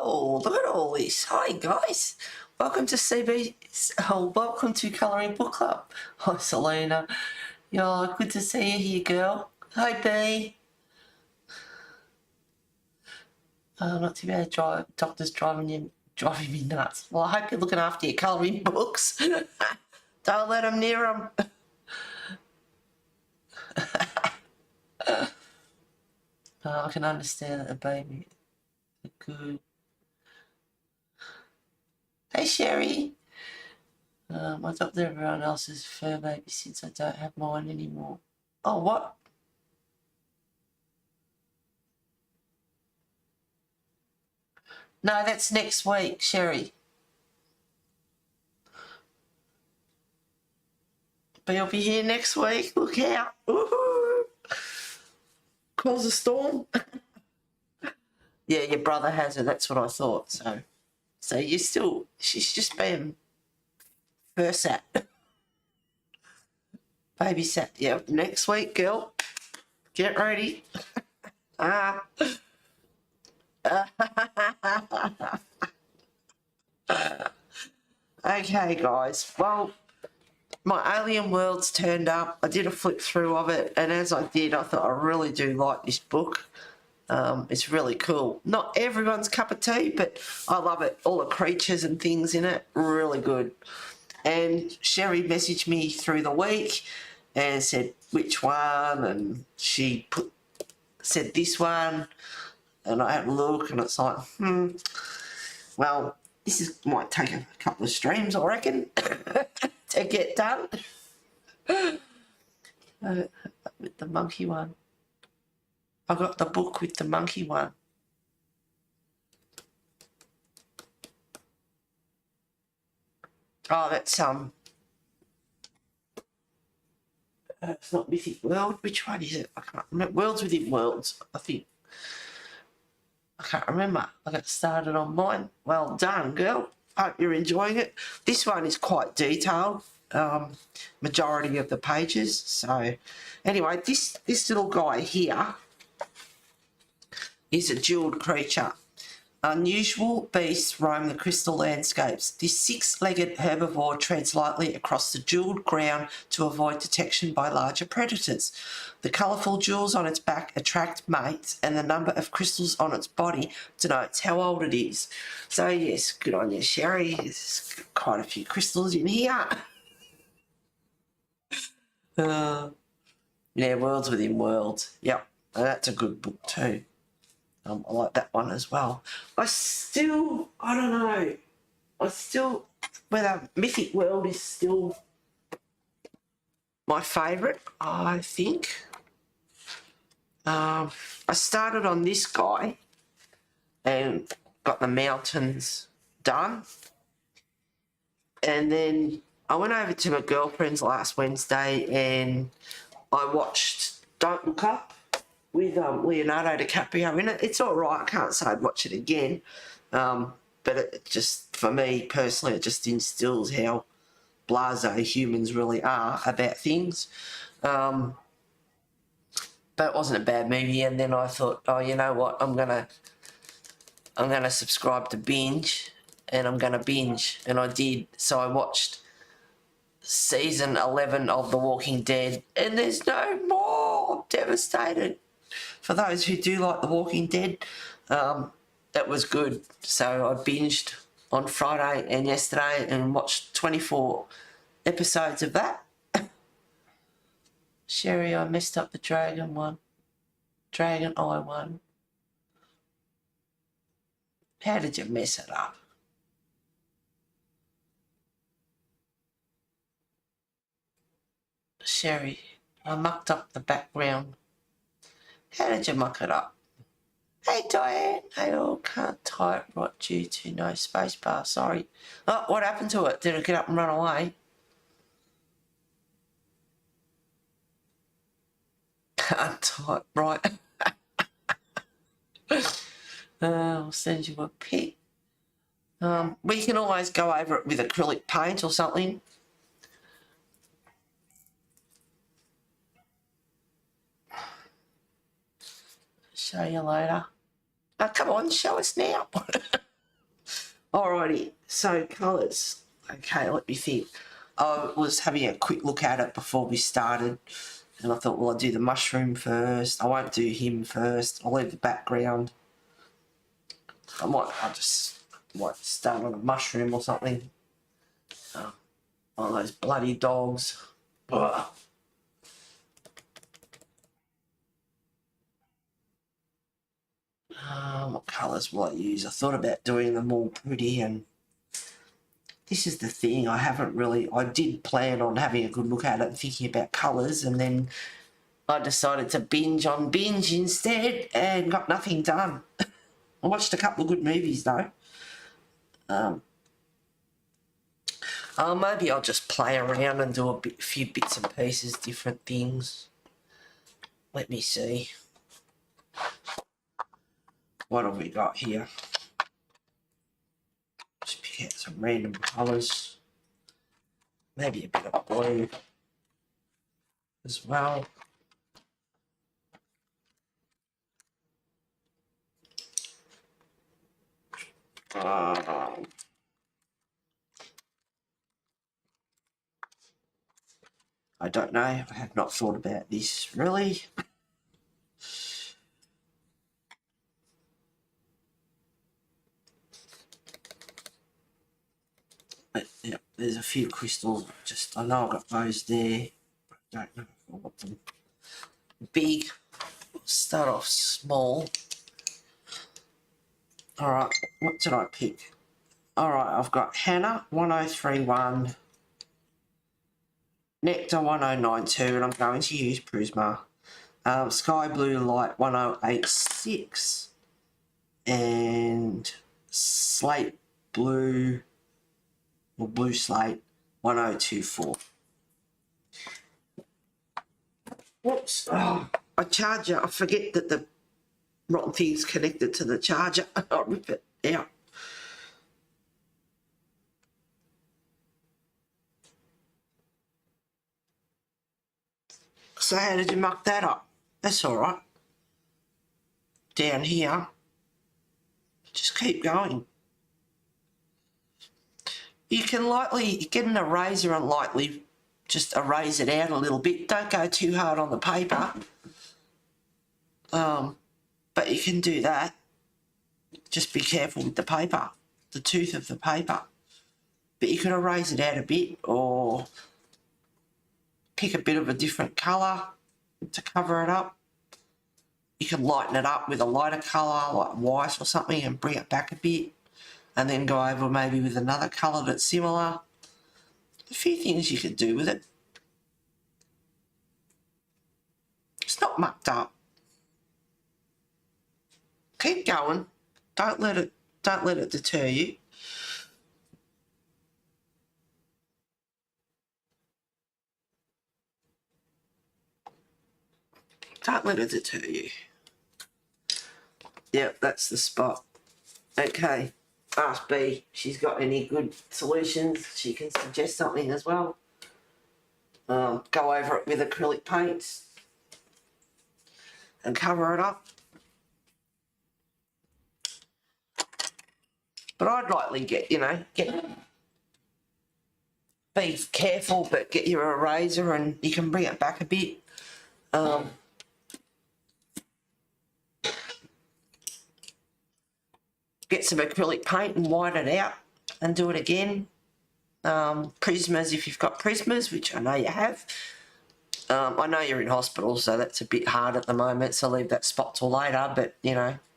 Whoa, look at all this. Hi, guys. Welcome to welcome to Colouring Book Club. Hi, Selena. Yeah, good to see you here, girl. Hi, B. Not too bad. Doctor's driving me nuts. Well, I hope you're looking after your colouring books. Don't let them near them. I can understand that a baby. Good. Hey, Sherry. I adopted everyone else's fur baby since I don't have mine anymore. Oh, what? No, that's next week, Sherry. But you'll be here next week. Look out. Woohoo! Cause a storm. Yeah, your brother has it. That's what I thought. So she's just being sat. Babysat. Yeah, next week, girl. Get ready. Okay, guys. Well, my Alien Worlds turned up. I did a flip through of it, and as I did, I thought I really do like this book. It's really cool. Not everyone's cup of tea, but I love it. All the creatures and things in it, really good. And Sherry messaged me through the week and said which one, and she said this one, and I had a look, and it's like, well, might take a couple of streams, I reckon, to get done. With the monkey one. I got the book with the monkey one. Oh, that's it's not Mythic World. Which one is it? I can't remember. Worlds Within Worlds, I think. I can't remember. I got started on mine. Well done, girl. Hope you're enjoying it. This one is quite detailed. Majority of the pages. So, anyway, this little guy here is a jewelled creature. Unusual beasts roam the crystal landscapes. This six-legged herbivore treads lightly across the jewelled ground to avoid detection by larger predators. The colourful jewels on its back attract mates, and the number of crystals on its body denotes how old it is. So, yes, good on you, Sherry. There's quite a few crystals in here. Yeah, Worlds Within Worlds. Yep, that's a good book too. I like that one as well. I don't know. Whether Mythic World is still my favourite, I think. I started on this guy and got the mountains done. And then I went over to my girlfriend's last Wednesday and I watched Don't Look Up with Leonardo DiCaprio in it. It's all right. I can't say I'd watch it again. But it just, for me personally, it just instills how blasé humans really are about things. But it wasn't a bad movie. And then I thought, oh, you know what? I'm gonna subscribe to Binge, and I'm gonna binge, and I did. So I watched season 11 of The Walking Dead, and there's no more. I'm devastated. For those who do like The Walking Dead, that was good. So I binged on Friday and yesterday and watched 24 episodes of that. Sherry, I messed up the Dragon Eye one. How did you mess it up? Sherry, I mucked up the background. How did you muck it up? Hey, Diane. I can't type right due to no spacebar. Sorry. Oh, what happened to it? Did it get up and run away? Can't type right. I'll send you a pic. We can always go over it with acrylic paint or something. Show you later. Oh, come on, show us now. Alrighty, so colours. Okay, let me think. I was having a quick look at it before we started, and I thought, well, I'll do the mushroom first. I won't do him first. I'll leave the background. I might start on a mushroom or something. One of those bloody dogs. Ugh. What colours will I use? I thought about doing them all pretty, and this is the thing, I did plan on having a good look at it and thinking about colours, and then I decided to binge instead and got nothing done. I watched a couple of good movies though. Maybe I'll just play around and do a few bits and pieces, different things. Let me see. What have we got here? Just pick out some random colours. Maybe a bit of blue as well. I don't know. I have not thought about this really. But yeah, there's a few crystals. I know I've got those there. I don't know if I want them big. We'll start off small. Alright, what did I pick? Alright, I've got Hannah 1031, Nectar 1092, and I'm going to use Prisma. Sky Blue Light 1086, and Slate Blue, or Blue Slate 1024. Whoops. Oh, a charger. I forget that the rotten thing's connected to the charger. I'll rip it out. So how did you muck that up? That's all right. Down here, just keep going. You can lightly get an eraser and lightly just erase it out a little bit. Don't go too hard on the paper. But you can do that. Just be careful with the paper, the tooth of the paper. But you can erase it out a bit, or pick a bit of a different colour to cover it up. You can lighten it up with a lighter colour like white or something and bring it back a bit, and then go over maybe with another colour that's similar. A few things you could do with it. It's not mucked up. Keep going. Don't let it deter you. Don't let it deter you. Yep, that's the spot. Okay, ask B. She's got any good solutions. She can suggest something as well. Go over it with acrylic paints and cover it up. But I'd likely be careful, but get your eraser and you can bring it back a bit. Get some acrylic paint and white it out and do it again. Prismas, if you've got Prismas, which I know you have. I know you're in hospital, so that's a bit hard at the moment, so leave that spot till later, but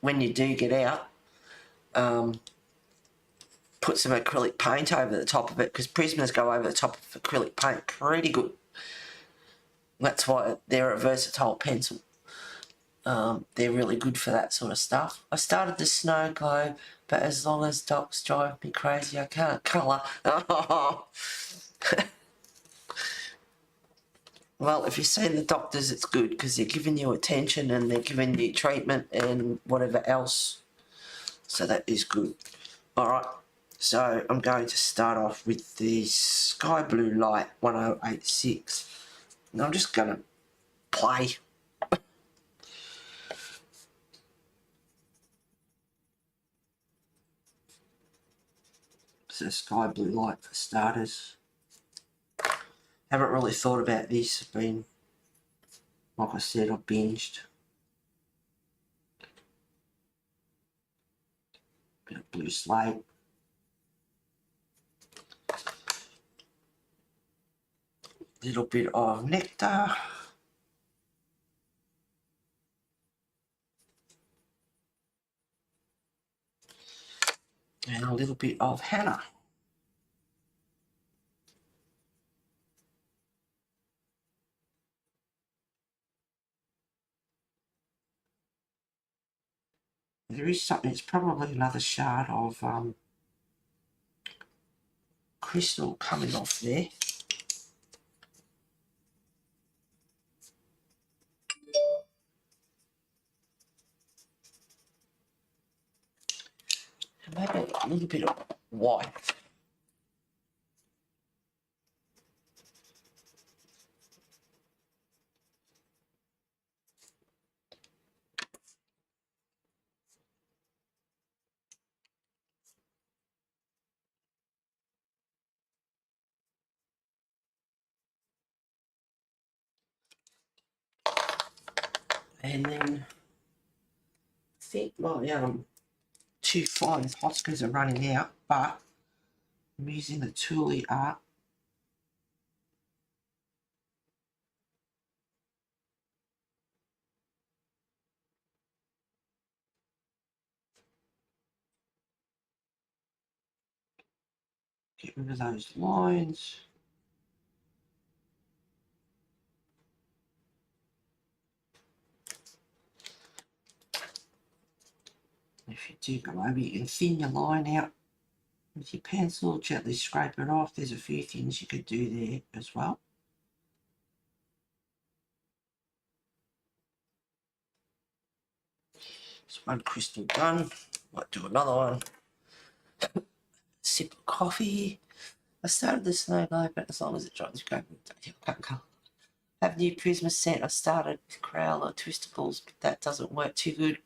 when you do get out, put some acrylic paint over the top of it, because Prismas go over the top of acrylic paint pretty good. That's why they're a versatile pencil. They're really good for that sort of stuff. I started the snow globe, but as long as docs drive me crazy, I can't colour. Well, if you've seen the doctors, it's good because they're giving you attention and they're giving you treatment and whatever else. So that is good. All right. So I'm going to start off with the Sky Blue Light 1086. And I'm just going to play. So sky blue light for starters. Haven't really thought about this. Been, like I said, I've binged. Bit of blue slate. Little bit of nectar. And a little bit of henna. There is something, it's probably another shard of crystal coming off there. And maybe a little bit of white. And then I think my two fine Hoskers are running out, but I'm using the NeoII art. Get rid of those lines. If you do go over, you can thin your line out with your pencil, gently scrape it off. There's a few things you could do there as well. There's one crystal done. Might do another one. Sip of coffee. I started the snow globe, but as long as it dries, go. Have new Prisma set. I started with Crowler Twistables, but that doesn't work too good.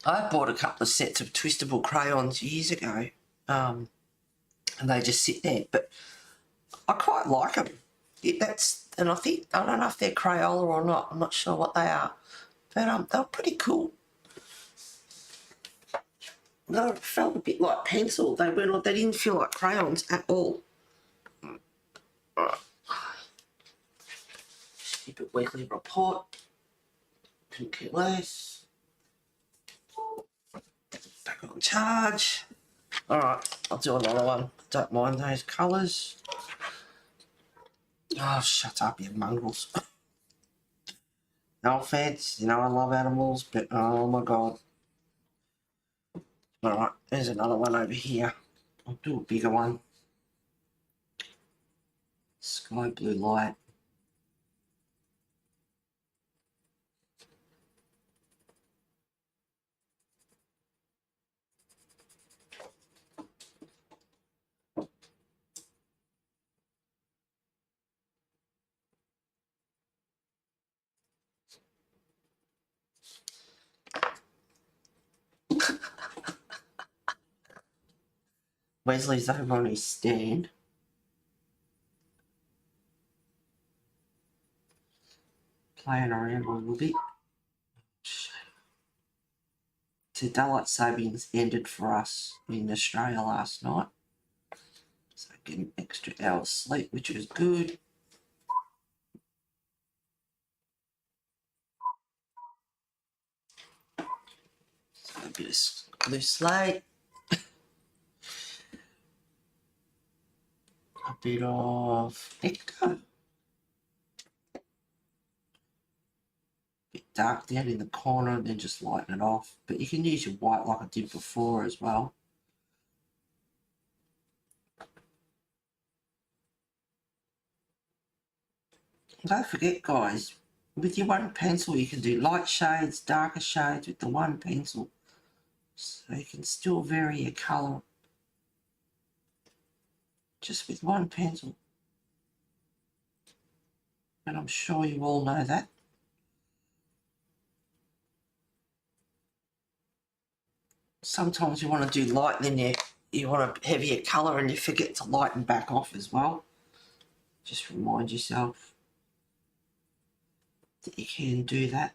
I bought a couple of sets of twistable crayons years ago, and they just sit there. But I quite like them. And I think, I don't know if they're Crayola or not. I'm not sure what they are, but they were pretty cool. They felt a bit like pencil. They didn't feel like crayons at all. Stupid weekly report. Couldn't care less. Back on charge. Alright, I'll do another one. Don't mind those colours. Oh, shut up, you mongrels. No offence, you know I love animals, but oh my god. Alright, there's another one over here. I'll do a bigger one. Sky blue light. Wesley's over on his stand. Playing around a little bit. So daylight savings ended for us in Australia last night. So getting an extra hour's sleep, which was good. So a bit of blue slate. A bit of nectar. Bit dark down in the corner and then just lighten it off. But you can use your white like I did before as well. Don't forget, guys, with your one pencil you can do light shades, darker shades with the one pencil. So you can still vary your colour just with one pencil. And I'm sure you all know that. sometimes you want to do light, then you want a heavier colour and you forget to lighten back off as well. Just remind yourself that you can do that.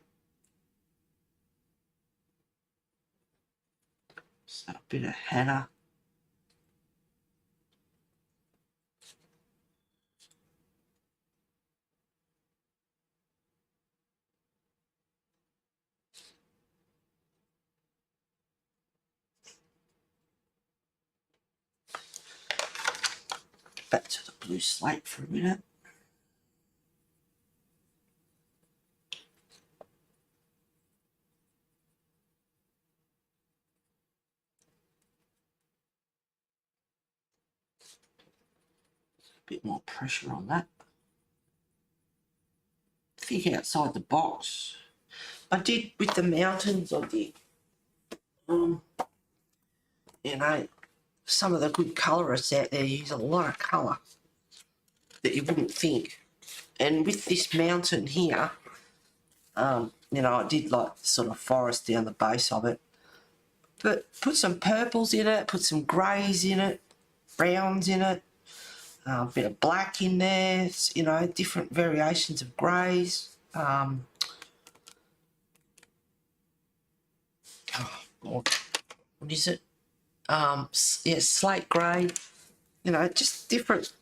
So a bit of henna. Back to the blue slate for a minute. A bit more pressure on that. Think outside the box. I did with the mountains, I did. You know, some of the good colourists out there use a lot of colour that you wouldn't think. And with this mountain here, you know, I did like sort of forest down the base of it. But put some purples in it, put some greys in it, browns in it, a bit of black in there, you know, different variations of greys. What is it? Yeah, slate grey. You know, just different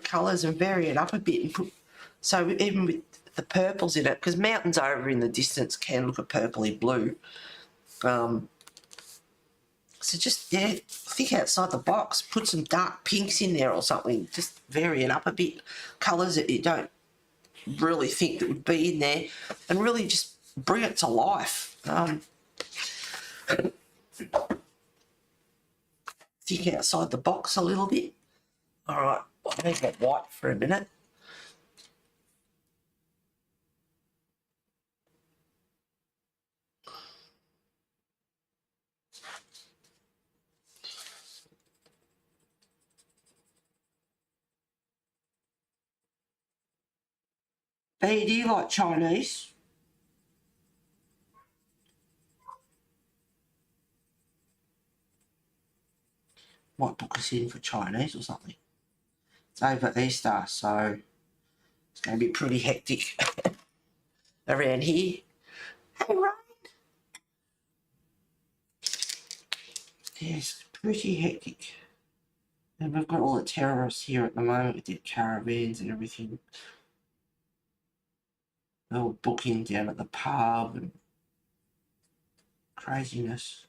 colours and vary it up a bit and put. So even with the purples in it, because mountains over in the distance can look a purpley blue. So just, yeah, think outside the box. Put some dark pinks in there or something. Just vary it up a bit. Colours that you don't really think that would be in there, and really just bring it to life. Think outside the box a little bit. All right, I'll make that white for a minute. Hey, do you like Chinese? Might book us in for Chinese or something. It's over Easter, so it's going to be pretty hectic around here. Hey, Ryan. Yes, pretty hectic. And we've got all the terrorists here at the moment with their caravans and everything. They're all booking down at the pub and craziness.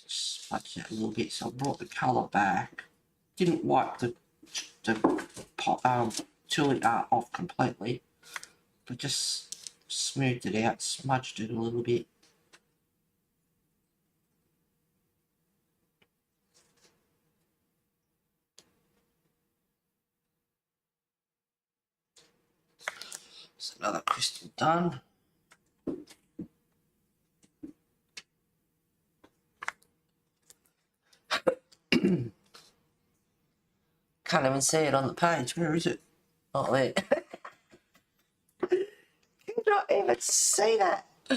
Smudge that a little bit, so I brought the colour back. Didn't wipe the tulip art off completely, but just smoothed it out, smudged it a little bit. That's another crystal done. Can't even see it on the page. Where is it? Oh, there. You not even see that. I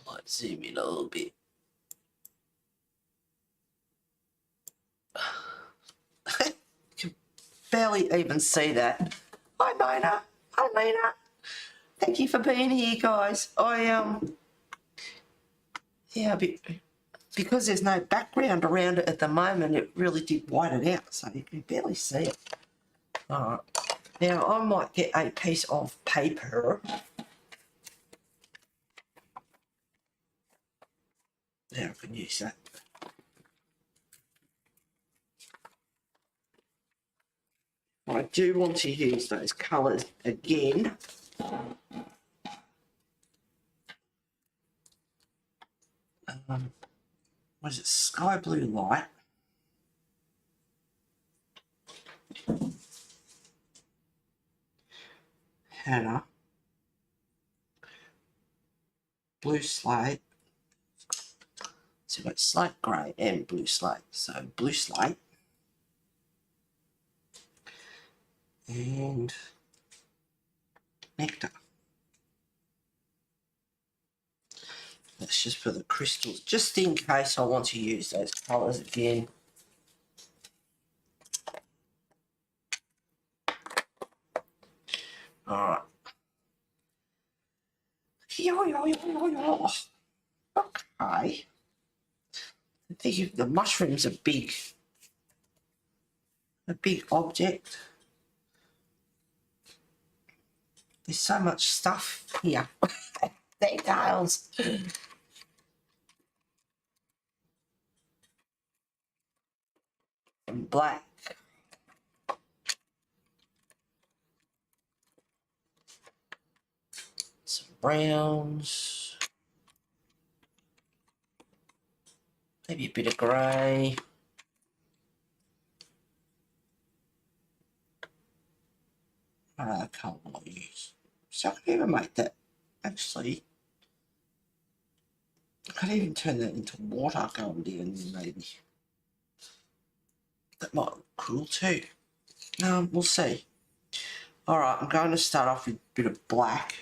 might zoom in a little bit. You can barely even see that. Hi, Mona. Hi, Lena. Thank you for being here, guys. Yeah, because there's no background around it at the moment, it really did white it out, so you can barely see it. All right. Now, I might get a piece of paper. Now I can use that. I do want to use those colours again. Was it Sky Blue Light? Hannah. Blue Slate. So we've got Slate Grey and Blue Slate. So Blue Slate. And Nectar. That's just for the crystals, just in case I want to use those colours again. Alright. Okay. I think the mushrooms are big. A big object. There's so much stuff here. Details. And black. Some browns. Maybe a bit of grey. What other colour will I use? So I could even make that, actually, I could even turn that into water going down there maybe. That might look cool too. We'll see. Alright, I'm going to start off with a bit of black.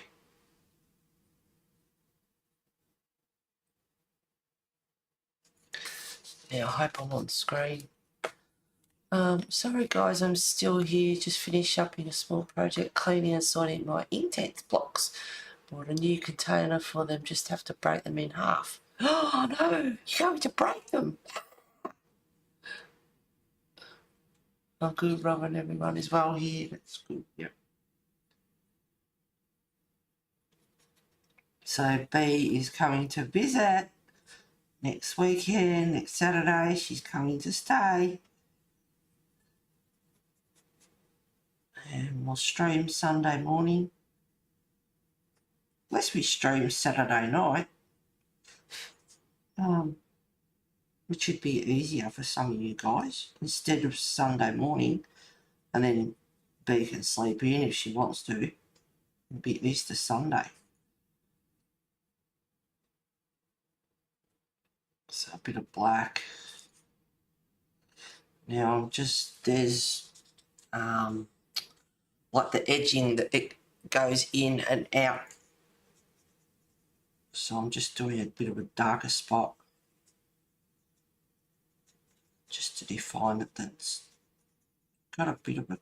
Now I hope I'm on screen. Sorry guys, I'm still here, just finished up in a small project, cleaning and sorting my Inktense blocks. Bought a new container for them, just have to break them in half. Oh no, you're going to break them. Oh good, Rob and everyone is well here, that's good, yep. So B is coming to visit next weekend, next Saturday, she's coming to stay. And we'll stream Sunday morning. Unless we stream Saturday night. Which should be easier for some of you guys. Instead of Sunday morning. And then B can sleep in if she wants to. It'll be Easter Sunday. So a bit of black. Now there's like the edging that it goes in and out. So I'm just doing a bit of a darker spot. Just to define it, that's got a bit of a,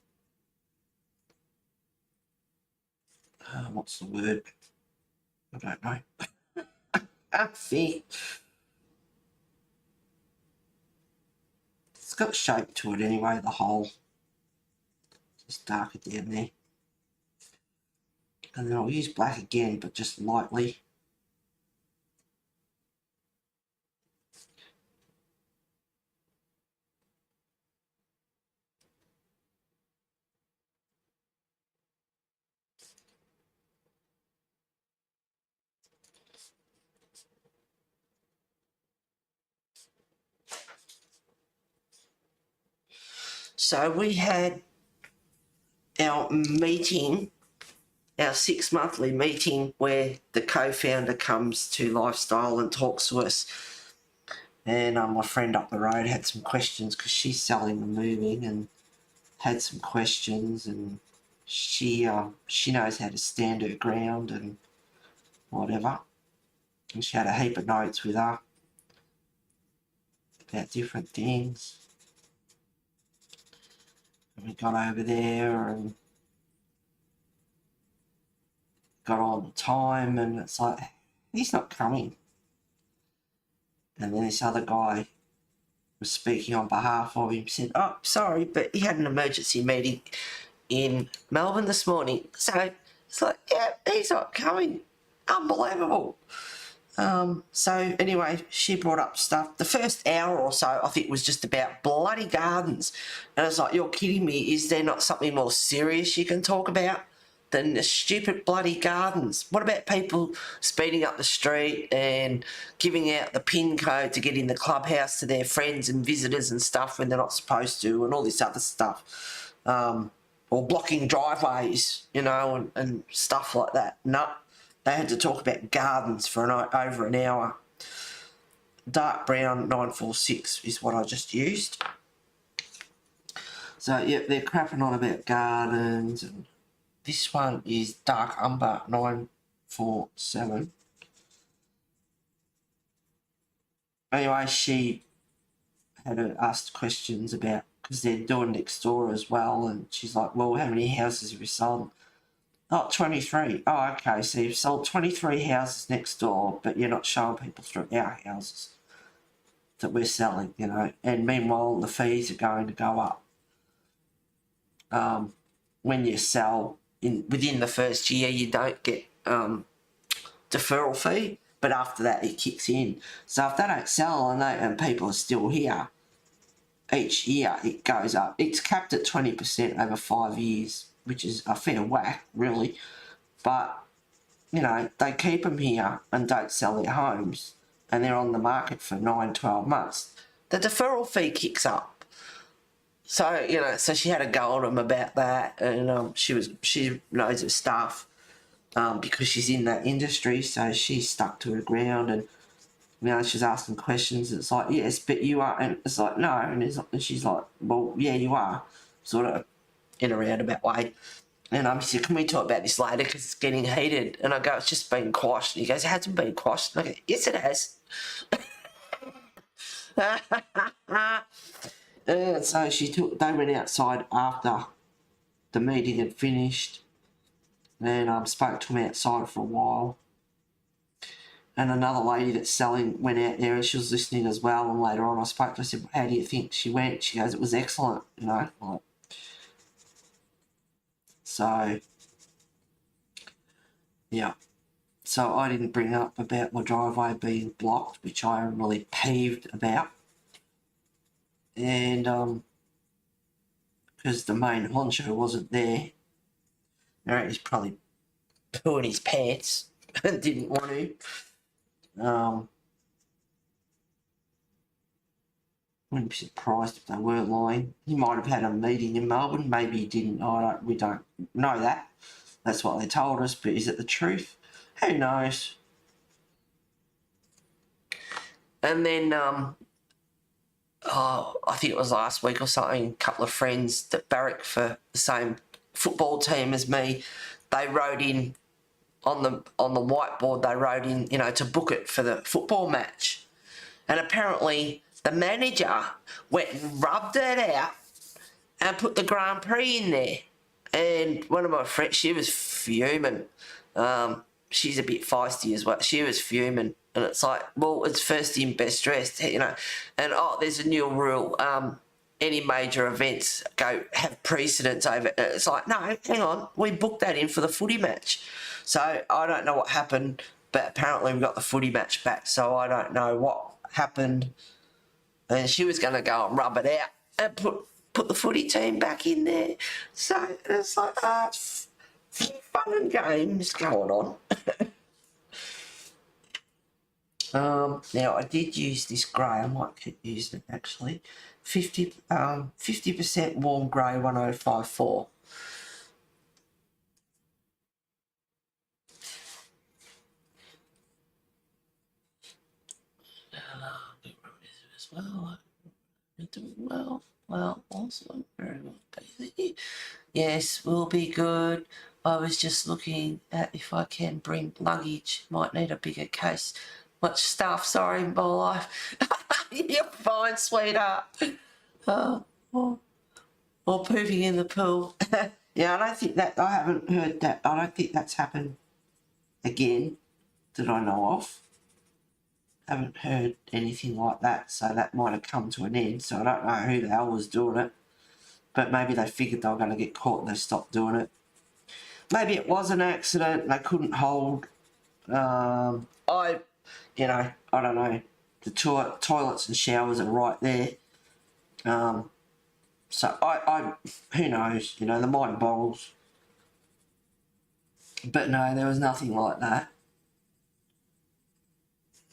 what's the word? I don't know. I think it's got shape to it anyway, the hole. Just darker down there. And then I'll use black again, but just lightly. So we had our meeting, our 6 monthly meeting, where the co-founder comes to Lifestyle and talks to us. And my friend up the road had some questions because she's selling and moving, and had some questions, and she knows how to stand her ground and whatever. And she had a heap of notes with her about different things. And we got over there and got on the time, and it's like, he's not coming. And then this other guy was speaking on behalf of him, said, oh, sorry, but he had an emergency meeting in Melbourne this morning. So it's like, yeah, he's not coming. Unbelievable. So anyway, she brought up stuff. The first hour or so, I think, was just about bloody gardens. And I was like, you're kidding me. Is there not something more serious you can talk about than the stupid bloody gardens? What about people speeding up the street and giving out the PIN code to get in the clubhouse to their friends and visitors and stuff when they're not supposed to, and all this other stuff? Or blocking driveways, you know, and stuff like that. No. They had to talk about gardens for over an hour. Dark brown 946 is what I just used. So, yeah, they're crapping on about gardens. And this one is dark umber 947. Anyway, she had asked questions about, because they're doing next door as well, and she's like, well, how many houses have you sold? Oh, 23. Oh, okay, so you've sold 23 houses next door, but you're not showing people through our houses that we're selling, you know, and meanwhile the fees are going to go up. When you sell within the first year, you don't get deferral fee, but after that it kicks in. So if they don't sell and people are still here, each year it goes up. It's capped at 20% over 5 years, which is a fair whack, really. But, you know, they keep them here and don't sell their homes, and they're on the market for 9, 12 months. The deferral fee kicks up. So, you know, so she had a go on them about that, and she knows her stuff because she's in that industry, so she's stuck to her ground, and, you know, she's asking questions. It's like, yes, but you are, and it's like, no, and she's like, well, yeah, you are, sort of, in a roundabout way. And he said, can we talk about this later because it's getting heated? And I go, it's just been quashed. And he goes, it hasn't been quashed. And I go, yes, it has. So they went outside after the meeting had finished, and spoke to him outside for a while. And another lady that's selling went out there, and she was listening as well. And later on I spoke to her, I said, how do you think she went? She goes, it was excellent, you know, like. So, yeah. So I didn't bring up about my driveway being blocked, which I am really peeved about. And because the main honcho wasn't there. He's probably pooing his pants and didn't want to. Wouldn't be surprised if they were lying. He might have had a meeting in Melbourne. Maybe he didn't. We don't know that. That's what they told us. But is it the truth? Who knows? And then, I think it was last week or something, a couple of friends that barrack for the same football team as me, they wrote in on the whiteboard, they wrote in, you know, to book it for the football match. And apparently the manager went and rubbed it out and put the Grand Prix in there. And one of my friends, she was fuming. She's a bit feisty as well. She was fuming. And it's like, well, it's first in, best dressed, you know. And, there's a new rule. Any major events have precedence over. It's like, no, hang on. We booked that in for the footy match. So I don't know what happened, but apparently we got the footy match back. So I don't know what happened. And she was going to go and rub it out and put the footy team back in there. So it's like, it's fun and games going on. Now I did use this grey. I might keep using it actually. 50% warm grey 1054. Well, you're doing well. Well, also very well, Daisy. Yes, we'll be good. I was just looking at if I can bring luggage. Might need a bigger case. Much stuff, sorry, my life. You're fine, sweetheart. Or pooping in the pool. Yeah, I haven't heard that. I don't think that's happened again that I know of. Haven't heard anything like that, so that might have come to an end. So I don't know who the hell was doing it, but maybe they figured they were going to get caught and they stopped doing it. Maybe it was an accident and they couldn't hold. I you know, I don't know, the toilets and showers are right there. So I who knows, you know, the mind boggles. But no, there was nothing like that.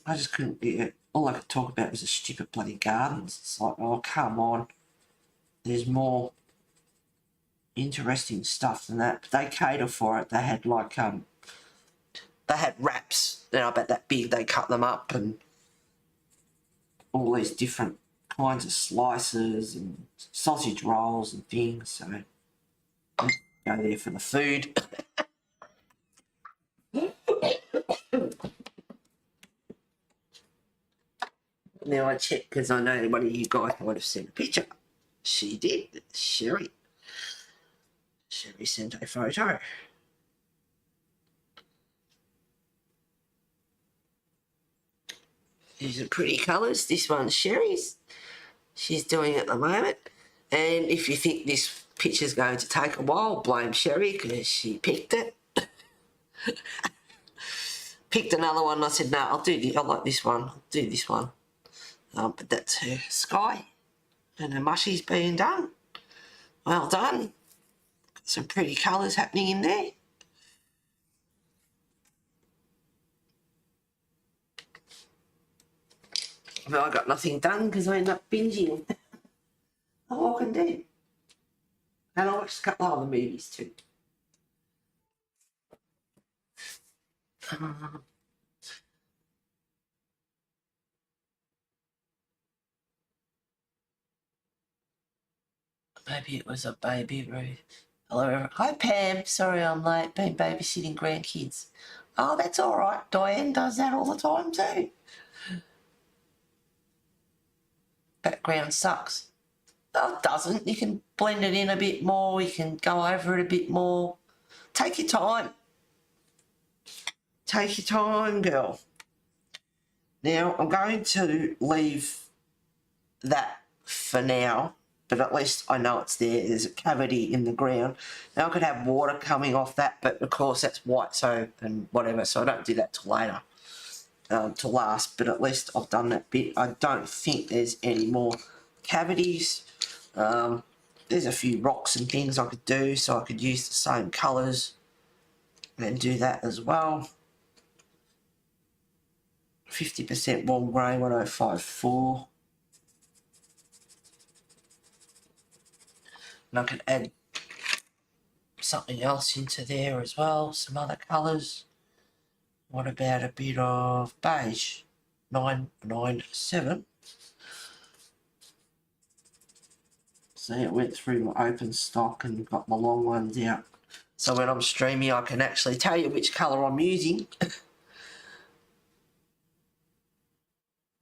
I just couldn't get it. All I could talk about was the stupid bloody gardens. It's like, oh, come on. There's more interesting stuff than that. But they cater for it. They had like, they had wraps. They're about that big. They cut them up and all these different kinds of slices and sausage rolls and things. So I go there for the food. Now I check because I know one of you guys might have sent a picture. She did. Sherry sent a photo. These are pretty colours. This one's Sherry's. She's doing it at the moment. And if you think this picture's going to take a while, blame Sherry because she picked it. Picked another one and I said, no, I like this one. I'll do this one. But that's her sky and her mushies being done. Well done. Got some pretty colours happening in there. But I got nothing done because I ended up binging The Walking Dead. And I watched a couple of other movies too. Maybe it was a baby Ruth. Hello. Hi Pam. Sorry I'm late. Been babysitting grandkids. Oh, that's all right. Diane does that all the time too. Background sucks. Oh, it doesn't. You can blend it in a bit more. You can go over it a bit more. Take your time. Take your time, girl. Now, I'm going to leave that for now, but at least I know it's there. There's a cavity in the ground. Now, I could have water coming off that, but of course that's white, so, and whatever, so I don't do that till later, to last, but at least I've done that bit. I don't think there's any more cavities. There's a few rocks and things I could do, so I could use the same colours and do that as well. 50% warm grey, 1054. And I could add something else into there as well, some other colours. What about a bit of beige? 997. So it went through my open stock and got my long ones out. So when I'm streaming, I can actually tell you which colour I'm using.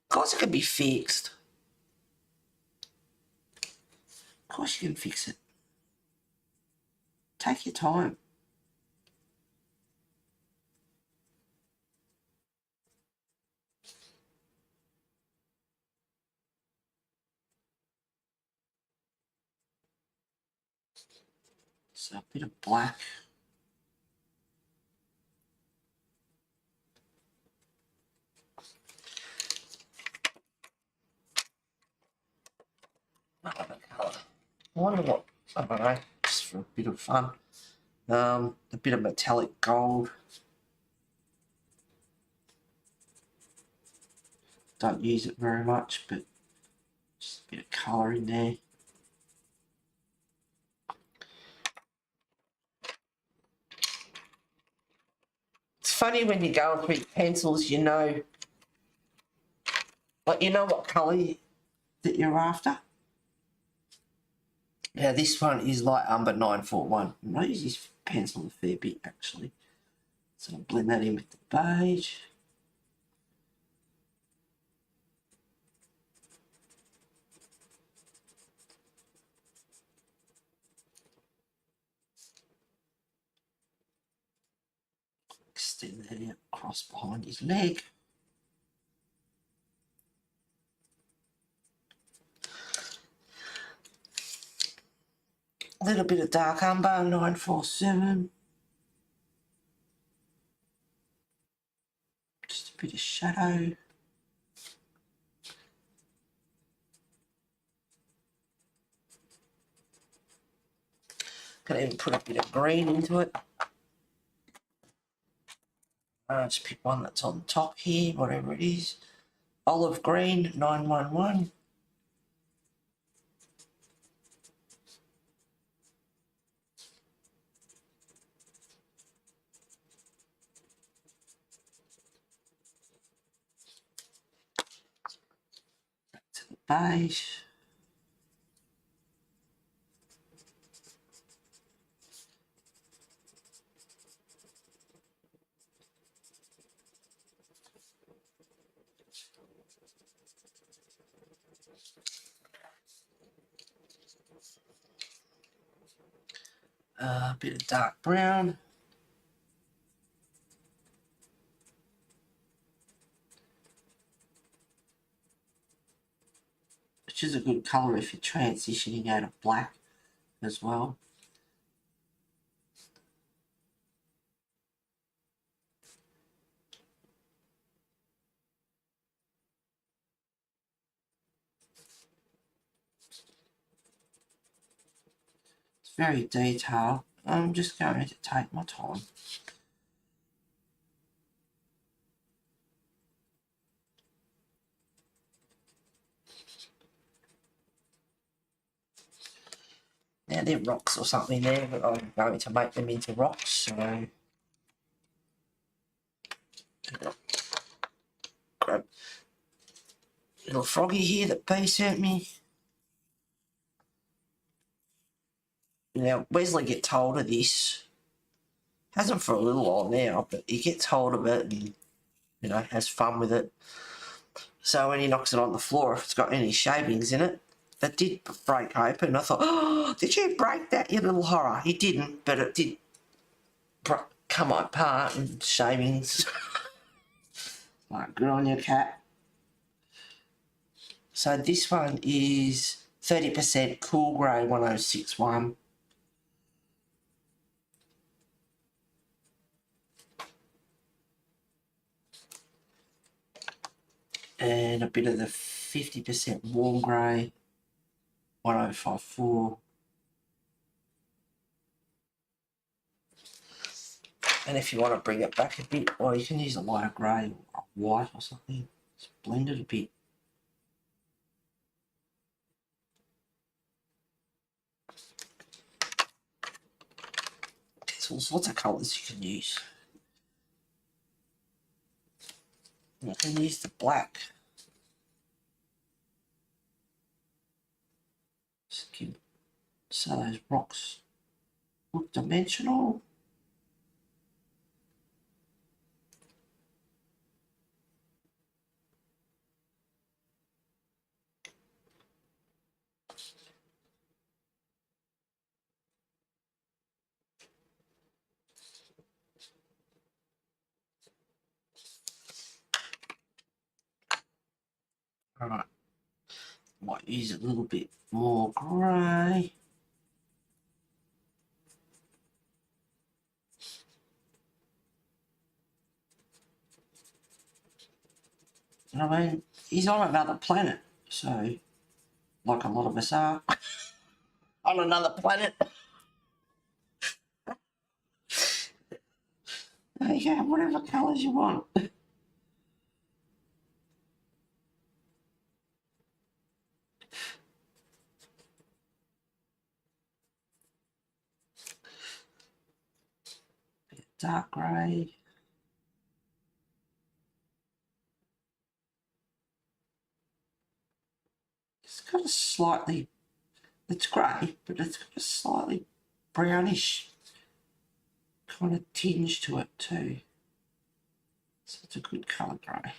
Of course it can be fixed. Of course you can fix it. Take your time. So a bit of black. Another colour. I wonder what, I don't know, just for a bit of fun. A bit of metallic gold. Don't use it very much, but just a bit of colour in there. It's funny when you're going through pencils, you know, like you know what colour that you're after. Now this one is light umber 941. I use this pencil a fair bit actually. So I'll blend that in with the beige. Extend that out across behind his leg. A little bit of dark umber, 947. Just a bit of shadow. Can even put a bit of green into it. Just pick one that's on top here, whatever it is. Olive green, 911. Back to the beige. A bit of dark brown. Which is a good colour if you're transitioning out of black as well. It's very detailed. I'm just going to take my time. Now they're rocks or something there, but I'm going to make them into rocks, so grab a little froggy here that B sent me. Now Wesley gets hold of this. Hasn't for a little while now, but he gets hold of it and, you know, has fun with it. So when he knocks it on the floor, if it's got any shavings in it, that did break open. I thought, oh, did you break that, you little horror? He didn't, but it did come apart and shavings. Like, good on your cat. So this one is 30% Cool Grey 1061. And a bit of the 50% Warm Grey 1054. And if you want to bring it back a bit, or you can use a lighter grey or white or something. Just blend it a bit. There's all sorts of colours you can use. You can use the black. Just give, so those rocks look dimensional. Alright, might use a little bit more grey. You know what I mean? He's on another planet, so, like a lot of us are, on another planet. There you go, whatever colours you want. Dark grey. It's got a slightly, it's grey, but it's got a slightly brownish kind of tinge to it too. So it's a good colour grey.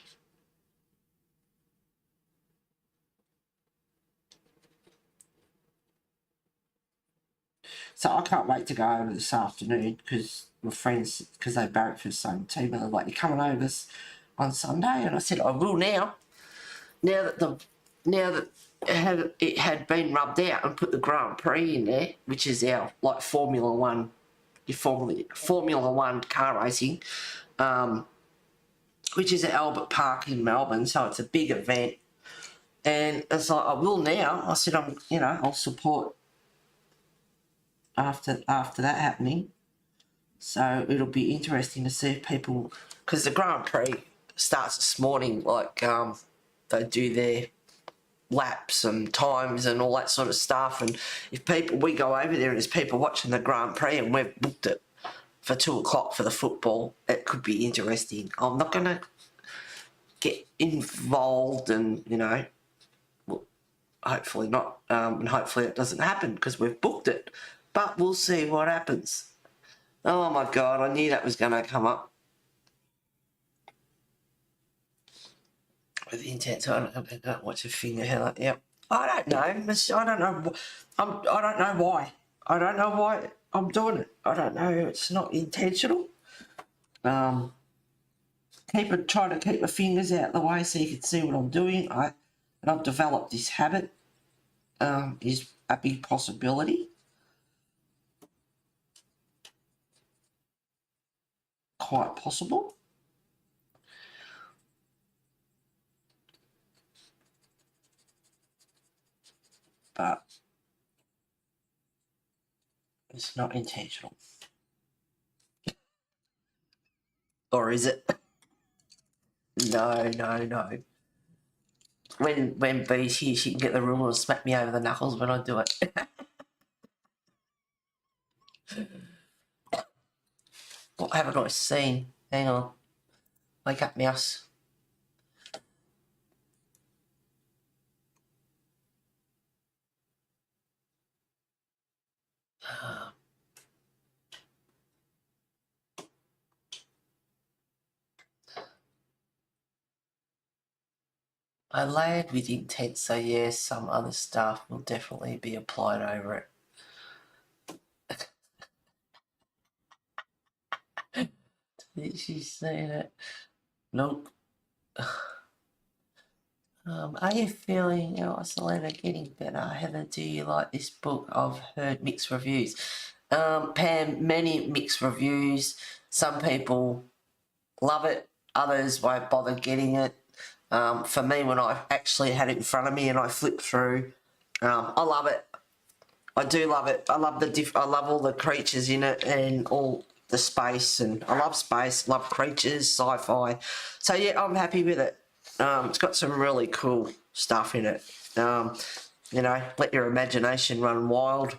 So I can't wait to go over this afternoon because my friends, because they barrack for the same team, and they're like, you're coming over this on Sunday? And I said, I will now. Now that it had been rubbed out and put the Grand Prix in there, which is our like Formula One car racing. which is at Albert Park in Melbourne, so it's a big event. And it's like, I will now. I said, I'll support after that happening. So it'll be interesting to see if people, because the Grand Prix starts this morning, like they do their laps and times and all that sort of stuff. And if we go over there and there's people watching the Grand Prix and we've booked it for 2 o'clock for the football, it could be interesting. I'm not going to get involved and, well, hopefully not, and hopefully it doesn't happen because we've booked it. But we'll see what happens. Oh my God, I knew that was going to come up. With the intent, so I don't watch a finger. Yep. I don't know. I don't know. I don't know why. I don't know why I'm doing it. I don't know. It's not intentional. Try to keep my fingers out of the way so you can see what I'm doing. And I've developed this habit. Is a big possibility. Quite possible. But it's not intentional. Or is it? No. When Bee's here, she can get the ruler and smack me over the knuckles when I do it. What haven't I seen? Hang on. Wake up, mouse. I layered with intent, so yes, some other stuff will definitely be applied over it. She's saying it. Nope. Are you feeling isolated, getting better? Heather, do you like this book? I've heard mixed reviews. Pam, many mixed reviews. Some people love it, others won't bother getting it. For me, when I actually had it in front of me and I flipped through, I love it. I do love it. I love I love all the creatures in it and all the space, and I love space, love creatures, sci-fi. So yeah, I'm happy with it. It's got some really cool stuff in it. Let your imagination run wild.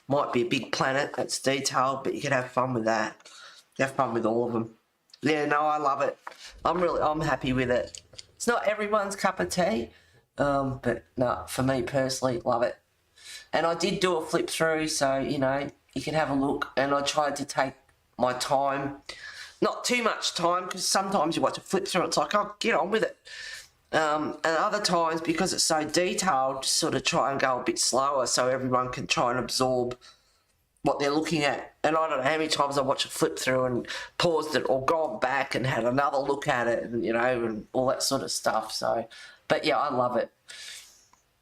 Might be a big planet that's detailed, but you can have fun with that. Have fun with all of them. Yeah, no, I love it. I'm happy with it. It's not everyone's cup of tea, but no, for me personally, love it. And I did do a flip through, so, you can have a look. And I tried to take my time. Not too much time, because sometimes you watch a flip through and it's like, oh, get on with it. And other times, because it's so detailed, just sort of try and go a bit slower so everyone can try and absorb what they're looking at. And I don't know how many times I watched a flip through and paused it or gone back and had another look at it, and and all that sort of stuff. So, but yeah, I love it.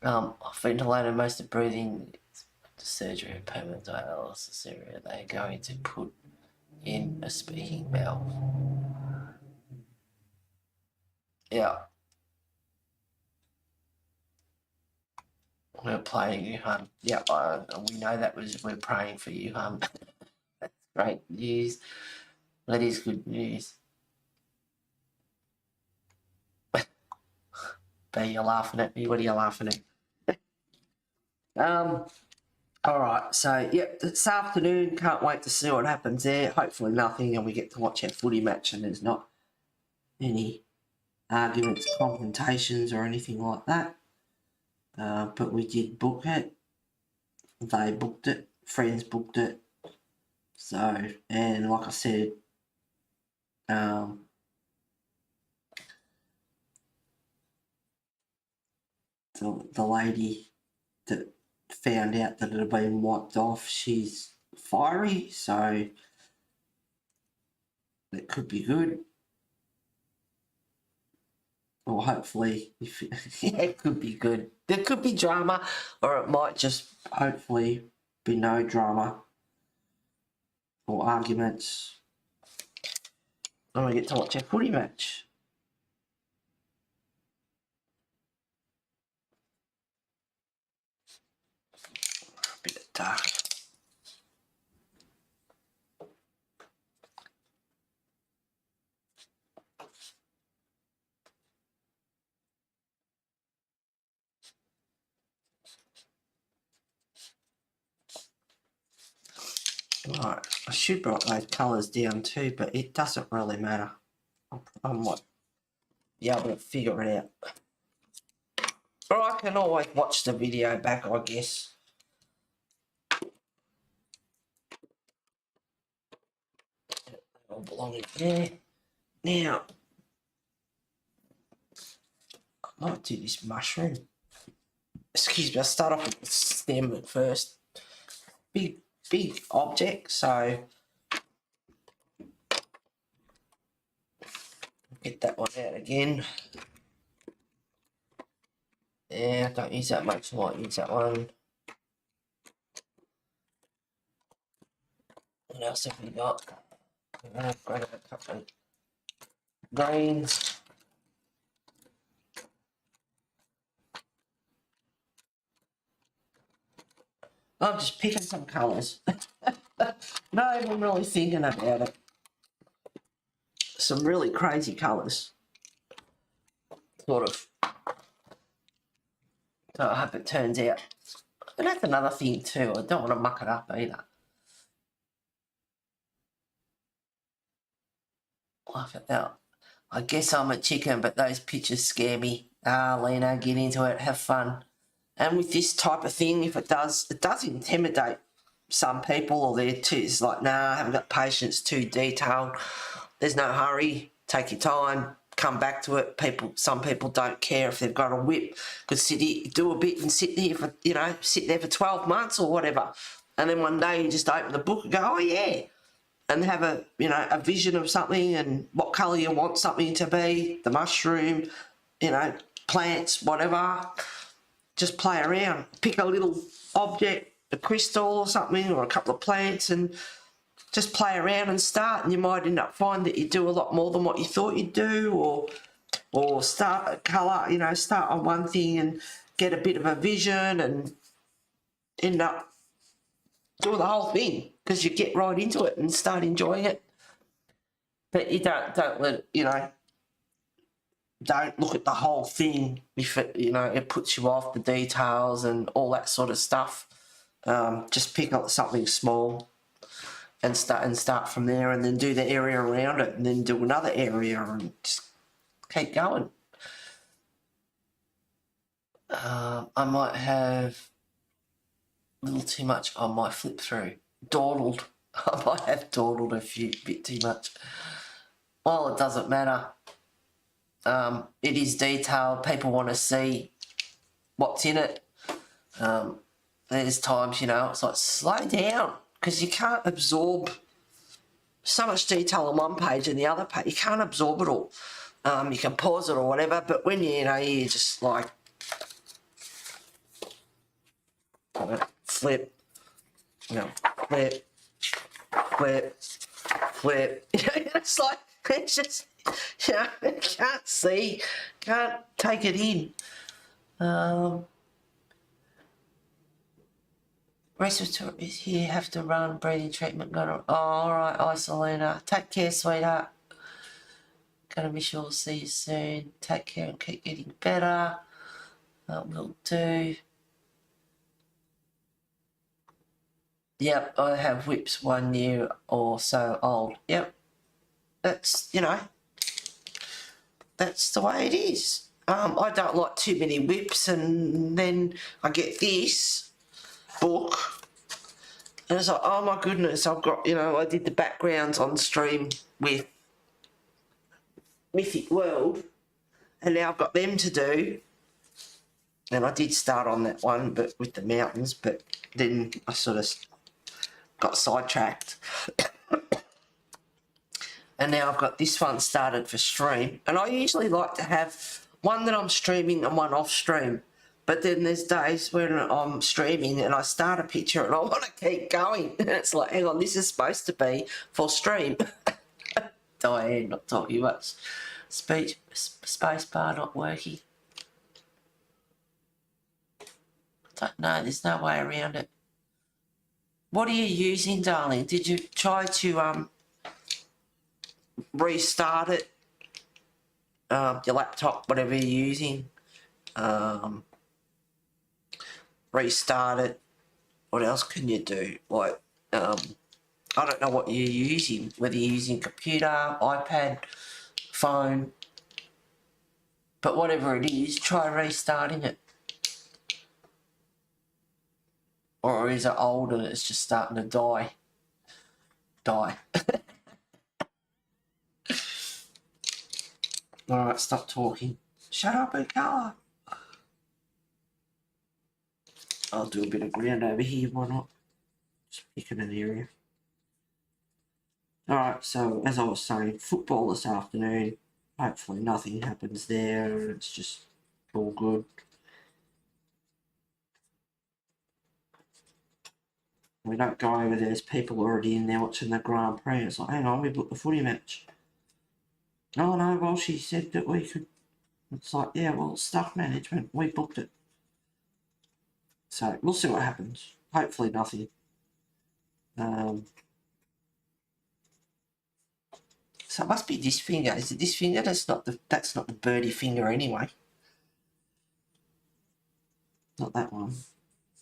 I've ventilated most of breathing, surgery and permanent dialysis area. They're going to put in a speaking valve. Yeah. We're playing you, hun. Yeah, we know that we're praying for you, hun. That's great news. That is good news. B, you're laughing at me. What are you laughing at? All right, so, this afternoon, can't wait to see what happens there. Hopefully nothing, and we get to watch our footy match and there's not any arguments, confrontations or anything like that. But we did book it. They booked it. Friends booked it. So, and like I said, the lady that found out that it had been wiped off, she's fiery, so that could be good. Or hopefully, it could be good. There could be drama, or it might just hopefully be no drama or arguments. And we get to watch our footy match. dark. Right, I should write those colours down too, but it doesn't really matter. I might be able to figure it out. Or I can always watch the video back, I guess. All belong in there. Now, I might do this mushroom. Excuse me, I'll start off with the stem at first. Big object, so get that one out again. Yeah, don't use that much, I might use that one. What else have we got? I've got a couple of greens. I'm just picking some colours. Not even really thinking about it. Some really crazy colours. Sort of. So I hope it turns out. And that's another thing too. I don't want to muck it up either. Laugh at that. I guess I'm a chicken, but those pictures scare me. Ah, Lena, get into it. Have fun. And with this type of thing, if it does intimidate some people, or they're too, it's like, nah, I haven't got patience, too detailed. There's no hurry. Take your time. Come back to it. Some people don't care if they've got a whip. Could do a bit and sit there for, sit there for 12 months or whatever. And then one day you just open the book and go, oh yeah. And have a vision of something and what colour you want something to be, the mushroom, plants, whatever. Just play around. Pick a little object, a crystal or something, or a couple of plants, and just play around and start. And you might end up finding that you do a lot more than what you thought you'd do, or start a colour, start on one thing and get a bit of a vision and end up doing the whole thing because you get right into it and start enjoying it. But you don't let it, don't look at the whole thing if it puts you off, the details and all that sort of stuff. Just pick up something small and start from there, and then do the area around it, and then do another area, and just keep going. I might have a little too much on my flip through. Dawdled. I might have dawdled a bit too much. Well, it doesn't matter. It is detailed. People want to see what's in it. There's times, it's like, slow down, because you can't absorb so much detail on one page and the other page. You can't absorb it all. You can pause it or whatever, but when you're just like, flip, flip, it's like, it's just, can't see, can't take it in. Respiratory is here, have to run, breathing treatment, gonna, oh, alright, Isolina, take care, sweetheart. Gonna be sure to see you soon. Take care and keep getting better. Will do. Yep, I have whips 1 year or so old. Yep. That's, that's the way it is. I don't like too many whips, and then I get this book and it's like, oh my goodness, I've got, I did the backgrounds on stream with Mythic World, and now I've got them to do. And I did start on that one, but with the mountains, but then I sort of got sidetracked. And now I've got this one started for stream. And I usually like to have one that I'm streaming and one off stream. But then there's days when I'm streaming and I start a picture and I want to keep going. And it's like, hang on, this is supposed to be for stream. Diane, not talking much. Space bar not working. I don't know, there's no way around it. What are you using, darling? Did you try to restart it? Your laptop, whatever you're using. Restart it. What else can you do? Like, I don't know what you're using. Whether you're using computer, iPad, phone. But whatever it is, try restarting it. Or is it old and it's just starting to die? Alright, stop talking. Shut up and colour. I'll do a bit of ground over here, why not? Just picking an area. Alright, so as I was saying, football this afternoon. Hopefully nothing happens there. It's just all good. We don't go over there. There's people already in there watching the Grand Prix. It's like, hang on, we booked the footy match. Oh no, well, she said that we could. It's like, yeah, well, staff management, we booked it. So we'll see what happens. Hopefully nothing. So it must be this finger. Is it this finger? That's not the birdie finger anyway. Not that one.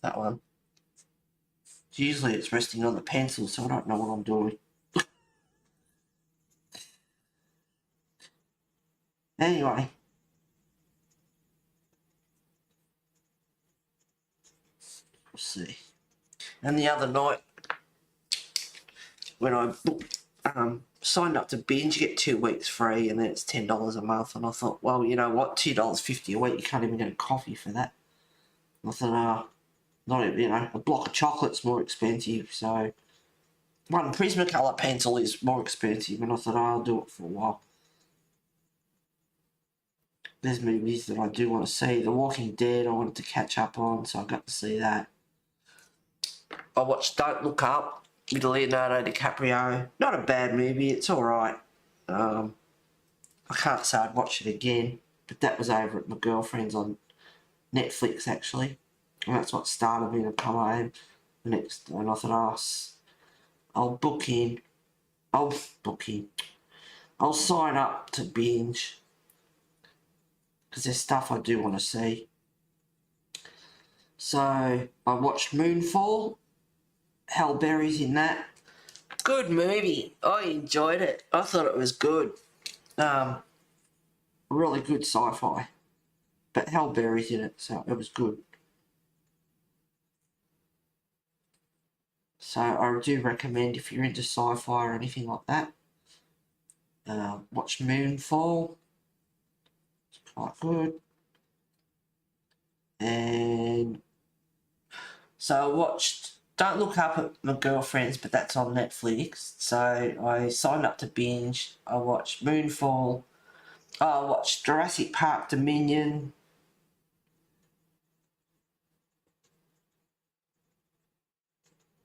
That one. Usually it's resting on the pencil, so I don't know what I'm doing. Anyway. We'll see. And the other night, when I booked, signed up to binge, you get 2 weeks free, and then it's $10 a month. And I thought, well, you know what, $2.50 a week, you can't even get a coffee for that. And I thought, not even, you know, a block of chocolate's more expensive. So one Prismacolor pencil is more expensive, and I thought, I'll do it for a while. There's movies that I do want to see. The Walking Dead I wanted to catch up on, so I got to see that. I watched Don't Look Up with Leonardo DiCaprio. Not a bad movie, it's alright. I can't say I'd watch it again, but that was over at my girlfriend's on Netflix actually. And that's what started me to come home the next day. And I thought, I'll sign up to binge. Because there's stuff I do want to see. So I watched Moonfall. Halle Berry's in that. Good movie. I enjoyed it. I thought it was good. Really good sci-fi. But Halle Berry's in it, so it was good. So I do recommend if you're into sci-fi or anything like that. Watch Moonfall. It's quite good. And so I watched Don't Look Up at My Girlfriend's, but that's on Netflix. So I signed up to binge. I watched Moonfall. I watched Jurassic Park Dominion.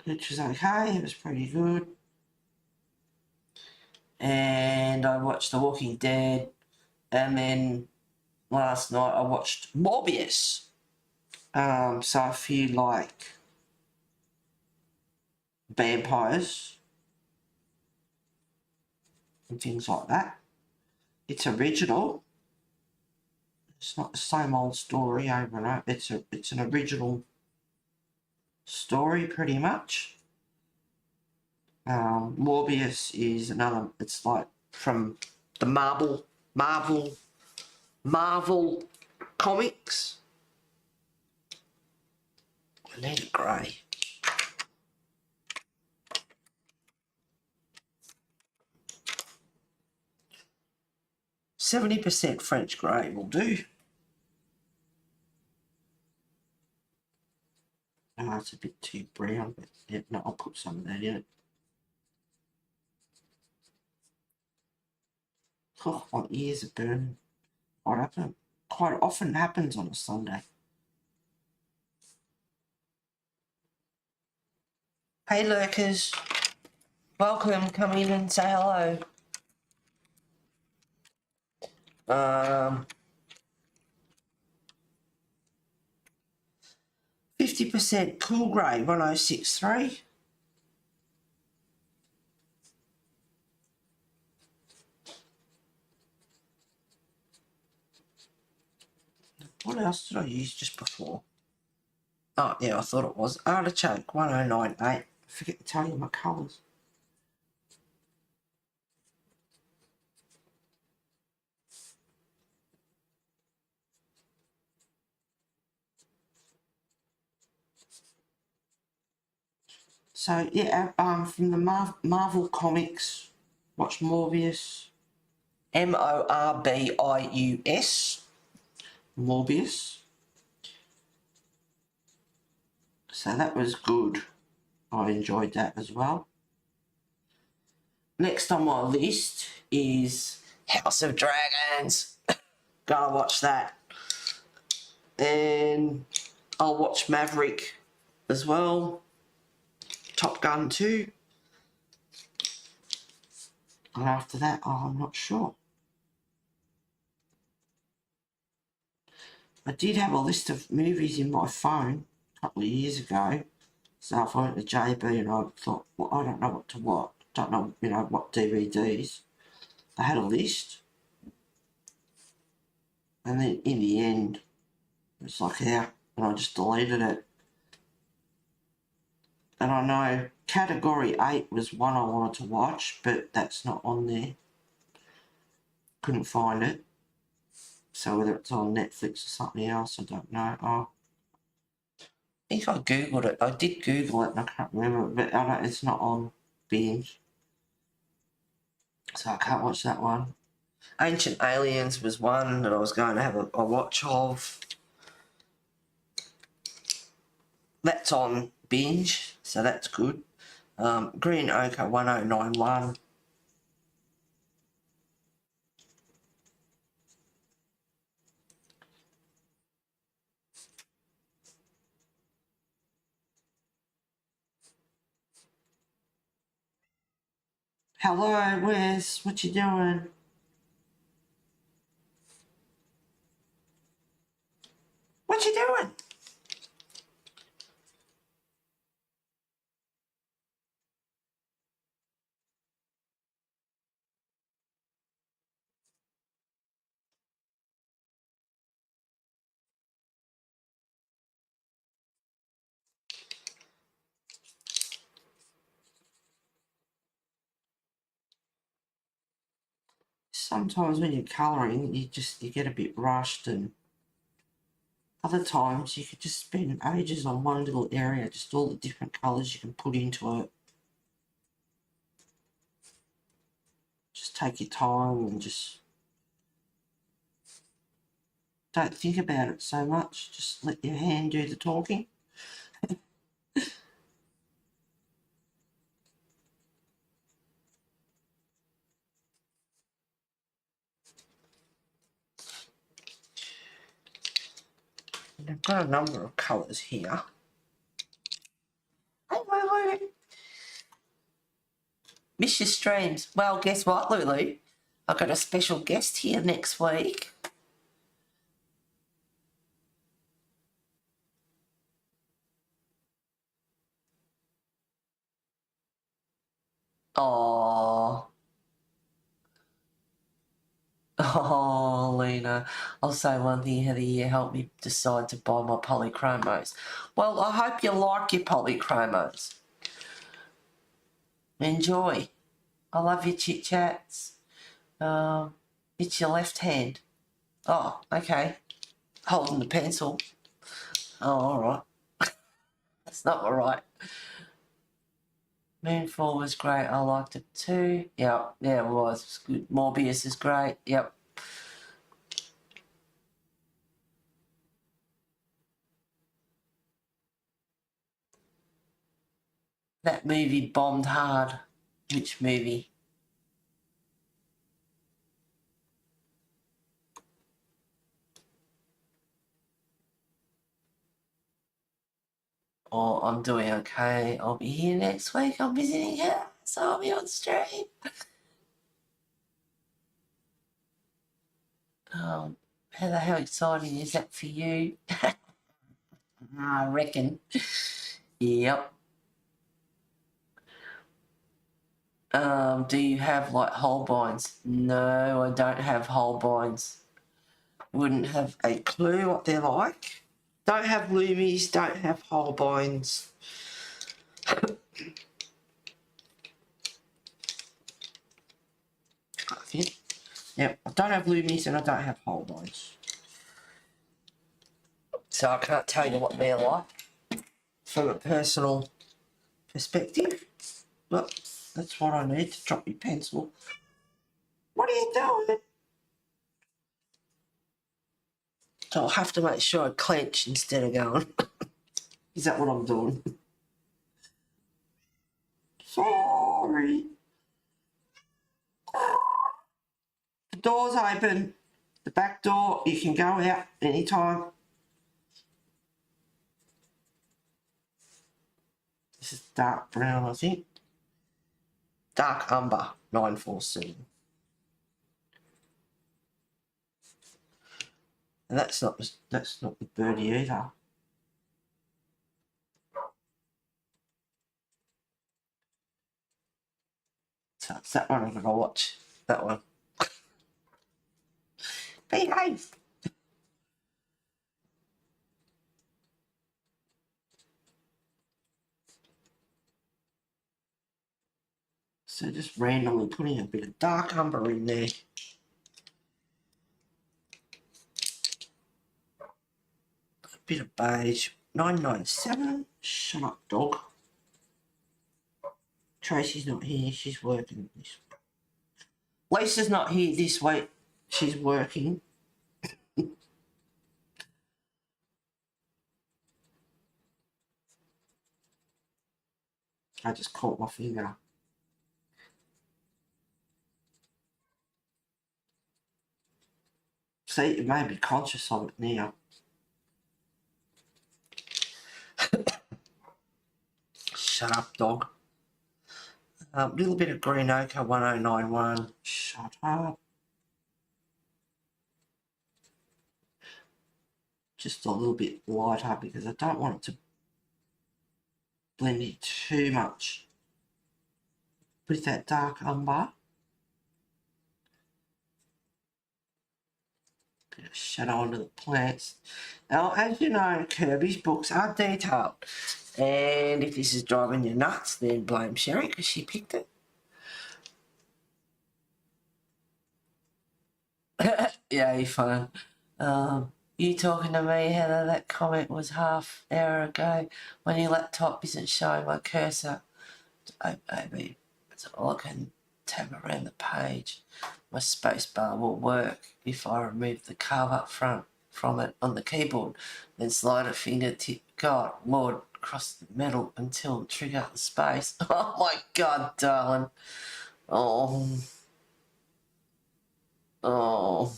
Which was okay, it was pretty good. And I watched The Walking Dead. And then last night I watched Morbius. So if you like vampires and things like that, it's original. It's not the same old story over and over. It's an original story pretty much. Morbius is another. It's like from the Marvel comics. I need a grey. %70 French grey will do. Oh, it's a bit too brown, but yeah, no, I'll put some of that in it. Oh, my ears are burning. Quite often happens on a Sunday. Hey lurkers, welcome, come in and say hello. 50% cool grey 1063. What else did I use just before? Oh, yeah, I thought it was artichoke 1098. I forget to tell you my colours. So, yeah, from the Marvel Comics, watch Morbius. Morbius. Morbius. So that was good. I enjoyed that as well. Next on my list is House of Dragons. Gotta watch that. And I'll watch Maverick as well. Top Gun 2. And after that, I'm not sure. I did have a list of movies in my phone a couple of years ago. So if I went to JB and I thought, well, I don't know what to watch. Don't know, what DVDs. I had a list. And then in the end, it's like, yeah, and I just deleted it. And I know Category 8 was one I wanted to watch, but that's not on there. Couldn't find it. So whether it's on Netflix or something else, I don't know. I think I Googled it. I did Google it and I can't remember it, but it's not on Binge. So I can't watch that one. Ancient Aliens was one that I was going to have a watch of. That's on Binge, so that's good. Green Ochre 1091. Hello, Wes. What you doing? What you doing? Sometimes when you're colouring, you get a bit rushed, and other times you could just spend ages on one little area, just all the different colours you can put into it. Just take your time and just don't think about it so much. Just let your hand do the talking. And I've got a number of colours here. Hey, Lulu. Miss your streams. Well, guess what, Lulu? I've got a special guest here next week. Oh, oh, Lena. I'll say one thing, Heather, you helped me decide to buy my polychromos. Well, I hope you like your polychromos. Enjoy. I love your chit-chats. It's your left hand. Oh, okay. Holding the pencil. Oh, all right. That's not all right. Moonfall was great. I liked it too. Yep. Yeah, it was. It was good. Morbius is great. Yep. That movie bombed hard. Which movie? Oh, I'm doing okay. I'll be here next week. I'm visiting her, so I'll be on stream. Heather, how exciting is that for you? I reckon. Yep. Do you have like Holbeins? No, I don't have Holbeins. wouldn't have a clue what they're like. Don't have loomies, don't have Holbeins. I think. Yep, I don't have loomies and I don't have Holbeins. So I can't tell you what they're like from a personal perspective. But that's what I need to drop your pencil. What are you doing? So I'll have to make sure I clench instead of going. Is that what I'm doing? Sorry. The door's open. The back door, you can go out anytime. This is dark brown, I think. Dark umber, 947. And that's not the birdie either. So it's that one I'm gonna watch. That one. Behave. So just randomly putting a bit of dark umber in there. A bit of beige. 997. Shut up, dog. Tracy's not here. She's working this. Lisa's not here this week. She's working. I just caught my finger. See, you may be conscious of it now. Shut up, dog. A little bit of green ochre, 1091. Shut up. Just a little bit lighter because I don't want it to blend in too much with that dark umber. Bit of shadow onto the plants. Now, as you know, Kirby's books are detailed. And if this is driving you nuts, then blame Sherry because she picked it. Yeah, you're fine. You talking to me, Heather? That comment was half hour ago. When your laptop isn't showing my cursor, maybe it's all I can tap around the page. My space bar will work if I remove the cover front from it on the keyboard, then slide a fingertip, God, Lord, across the metal until trigger the space. Oh my God, darling. Oh. Oh.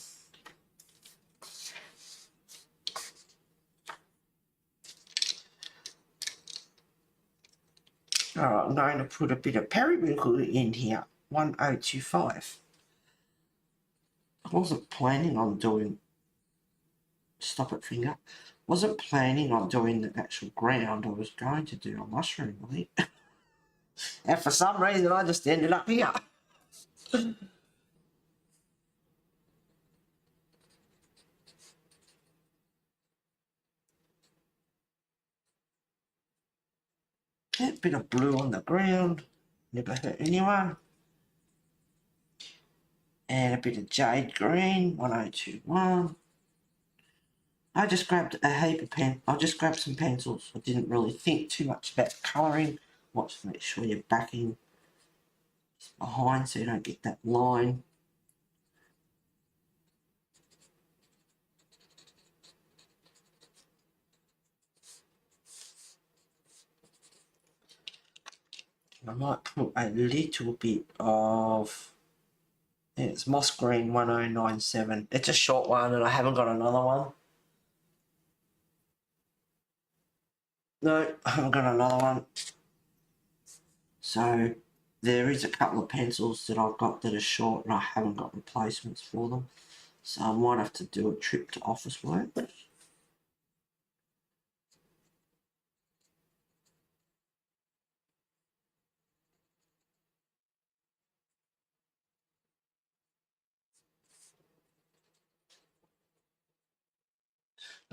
Alright, I'm going to put a bit of periwinkle in here. 1025. I wasn't planning on doing, stop it finger, wasn't planning on doing the actual ground. I was going to do a mushroom, I think. And for some reason I just ended up here. A bit of blue on the ground, never hurt anyone. And a bit of jade green, 1021. I just grabbed a heap of I just grabbed some pencils. I didn't really think too much about colouring. Want to make sure your backing is behind so you don't get that line. I might put a little bit of, it's moss green 1097. It's a short one and I haven't got another one. No, I haven't got another one. So there is a couple of pencils that I've got that are short and I haven't got replacements for them. So I might have to do a trip to Office Works.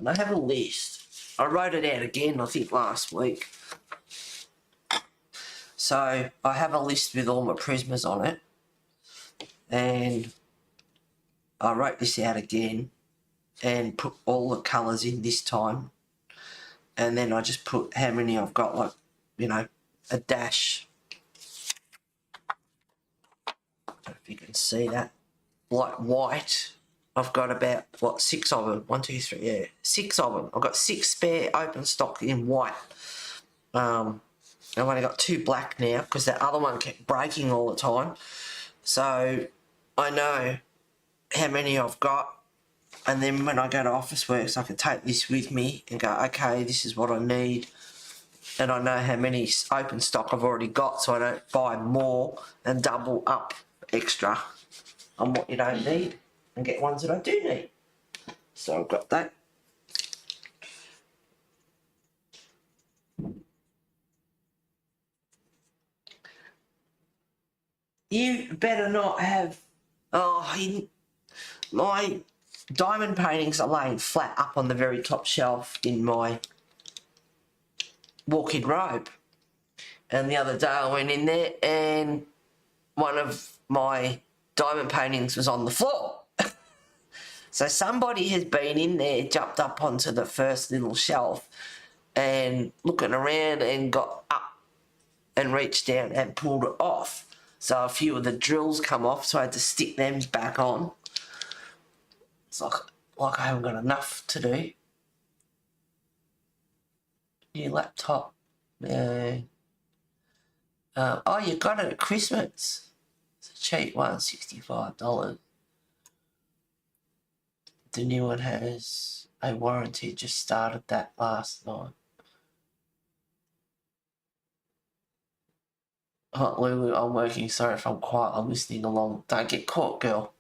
And I have a list. I wrote it out again, I think, last week. So I have a list with all my Prismas on it. And I wrote this out again and put all the colours in this time. And then I just put how many I've got, like, you know, a dash. I don't know if you can see that. Like white. I've got about, what, 6 of them. 1, 2, 3, yeah. 6 of them. I've got 6 spare open stock in white. I've only got 2 black now because that other one kept breaking all the time. So I know how many I've got. And then when I go to Officeworks, I can take this with me and go, okay, this is what I need. And I know how many open stock I've already got, so I don't buy more and double up extra on what you don't need and get ones that I do need. So I've got that. You better not have... my diamond paintings are laying flat up on the very top shelf in my walk-in robe. And the other day I went in there and one of my diamond paintings was on the floor. So somebody has been in there, jumped up onto the first little shelf and looking around and got up and reached down and pulled it off. So a few of the drills come off, so I had to stick them back on. It's like I haven't got enough to do. New laptop. Oh, you got it at Christmas. It's a cheap one, $65. The new one has a warranty. Just started that last night. Oh, Lulu, I'm working. Sorry if I'm quiet. I'm listening along. Don't get caught, girl.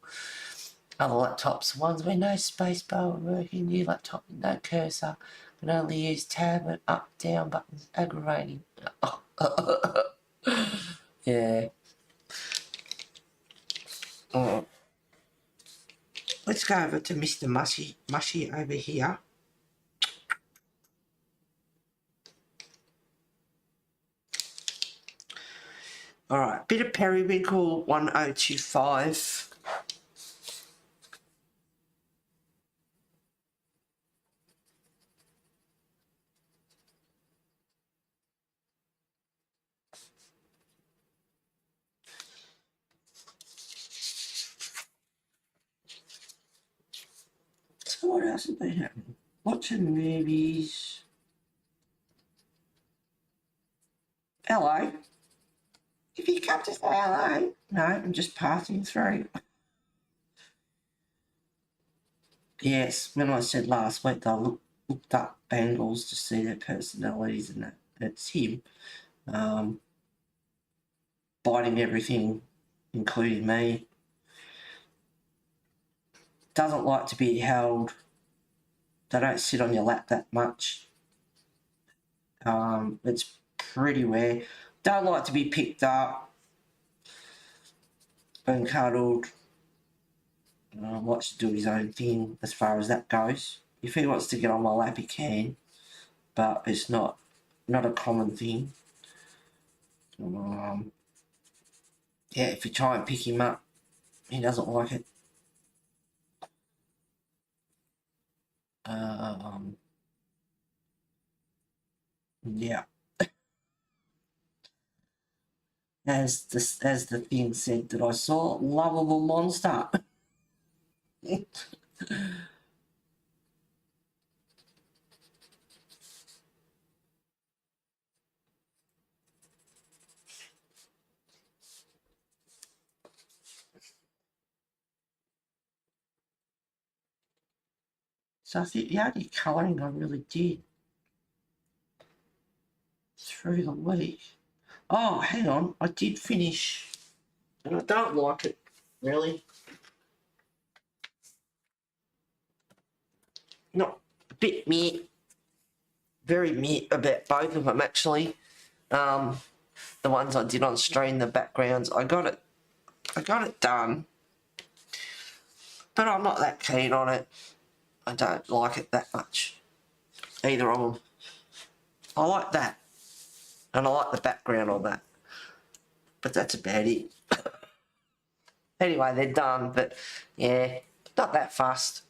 Other laptops, ones where no spacebar are working. New laptop with no cursor. Can only use tab and up, down buttons. Aggravating. Yeah. Oh. Let's go over to Mr. Mushy over here. Alright, bit of periwinkle 1025. So what else has been happening? Watching movies. Hello. If you come to say hello. No, I'm just passing through. Yes, when I said last week that I looked up Bangles to see their personalities and that. It's him. Biting everything, including me. Doesn't like to be held. They don't sit on your lap that much. It's pretty rare. Don't like to be picked up and cuddled. Likes to do his own thing as far as that goes. If he wants to get on my lap, he can, but it's not a common thing. Yeah, if you try and pick him up, he doesn't like it. Yeah. As the thing said that I saw, lovable monster. So I think the only colouring I really did through the week. Oh, hang on, I did finish, and I don't like it, really. Not a bit meh, very meh about both of them actually. The ones I did on stream, the backgrounds, I got it done, but I'm not that keen on it. I don't like it that much. Either of them. I like that. And I like the background on that. But that's about it. Anyway, they're done, but yeah, not that fast.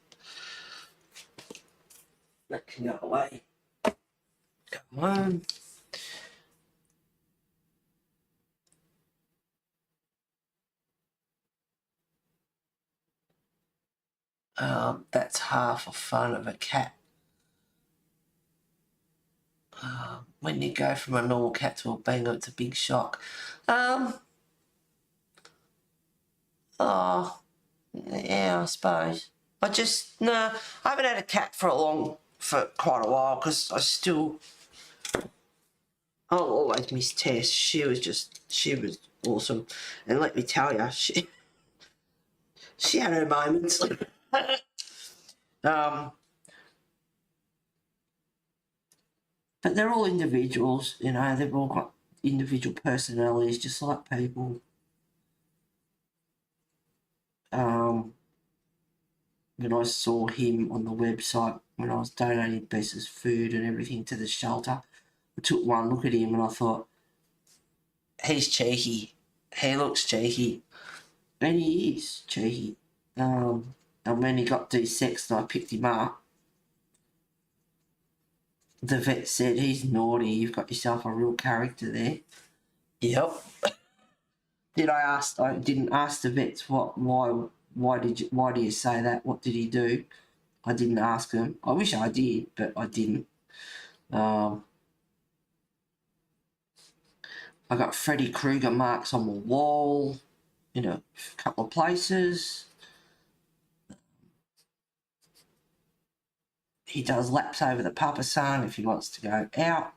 That can go away. Come on. That's half a fun of a cat. When you go from a normal cat to a bengal, it's a big shock. Oh, yeah, I suppose. I haven't had a cat for quite a while because I'll always miss Tess. She was awesome. And let me tell you, she had her moments. But they're all individuals, you know, they've all got individual personalities, just like people. When I saw him on the website, when I was donating pieces of food and everything to the shelter, I took one look at him and I thought, he's cheeky. He looks cheeky. And he is cheeky. And when he got de-sexed and I picked him up, the vet said, he's naughty, you've got yourself a real character there. Yep. I didn't ask the vets why do you say that? What did he do? I didn't ask them. I wish I did, but I didn't. I got Freddy Krueger marks on the wall in a couple of places. He does laps over the papasan if he wants to go out.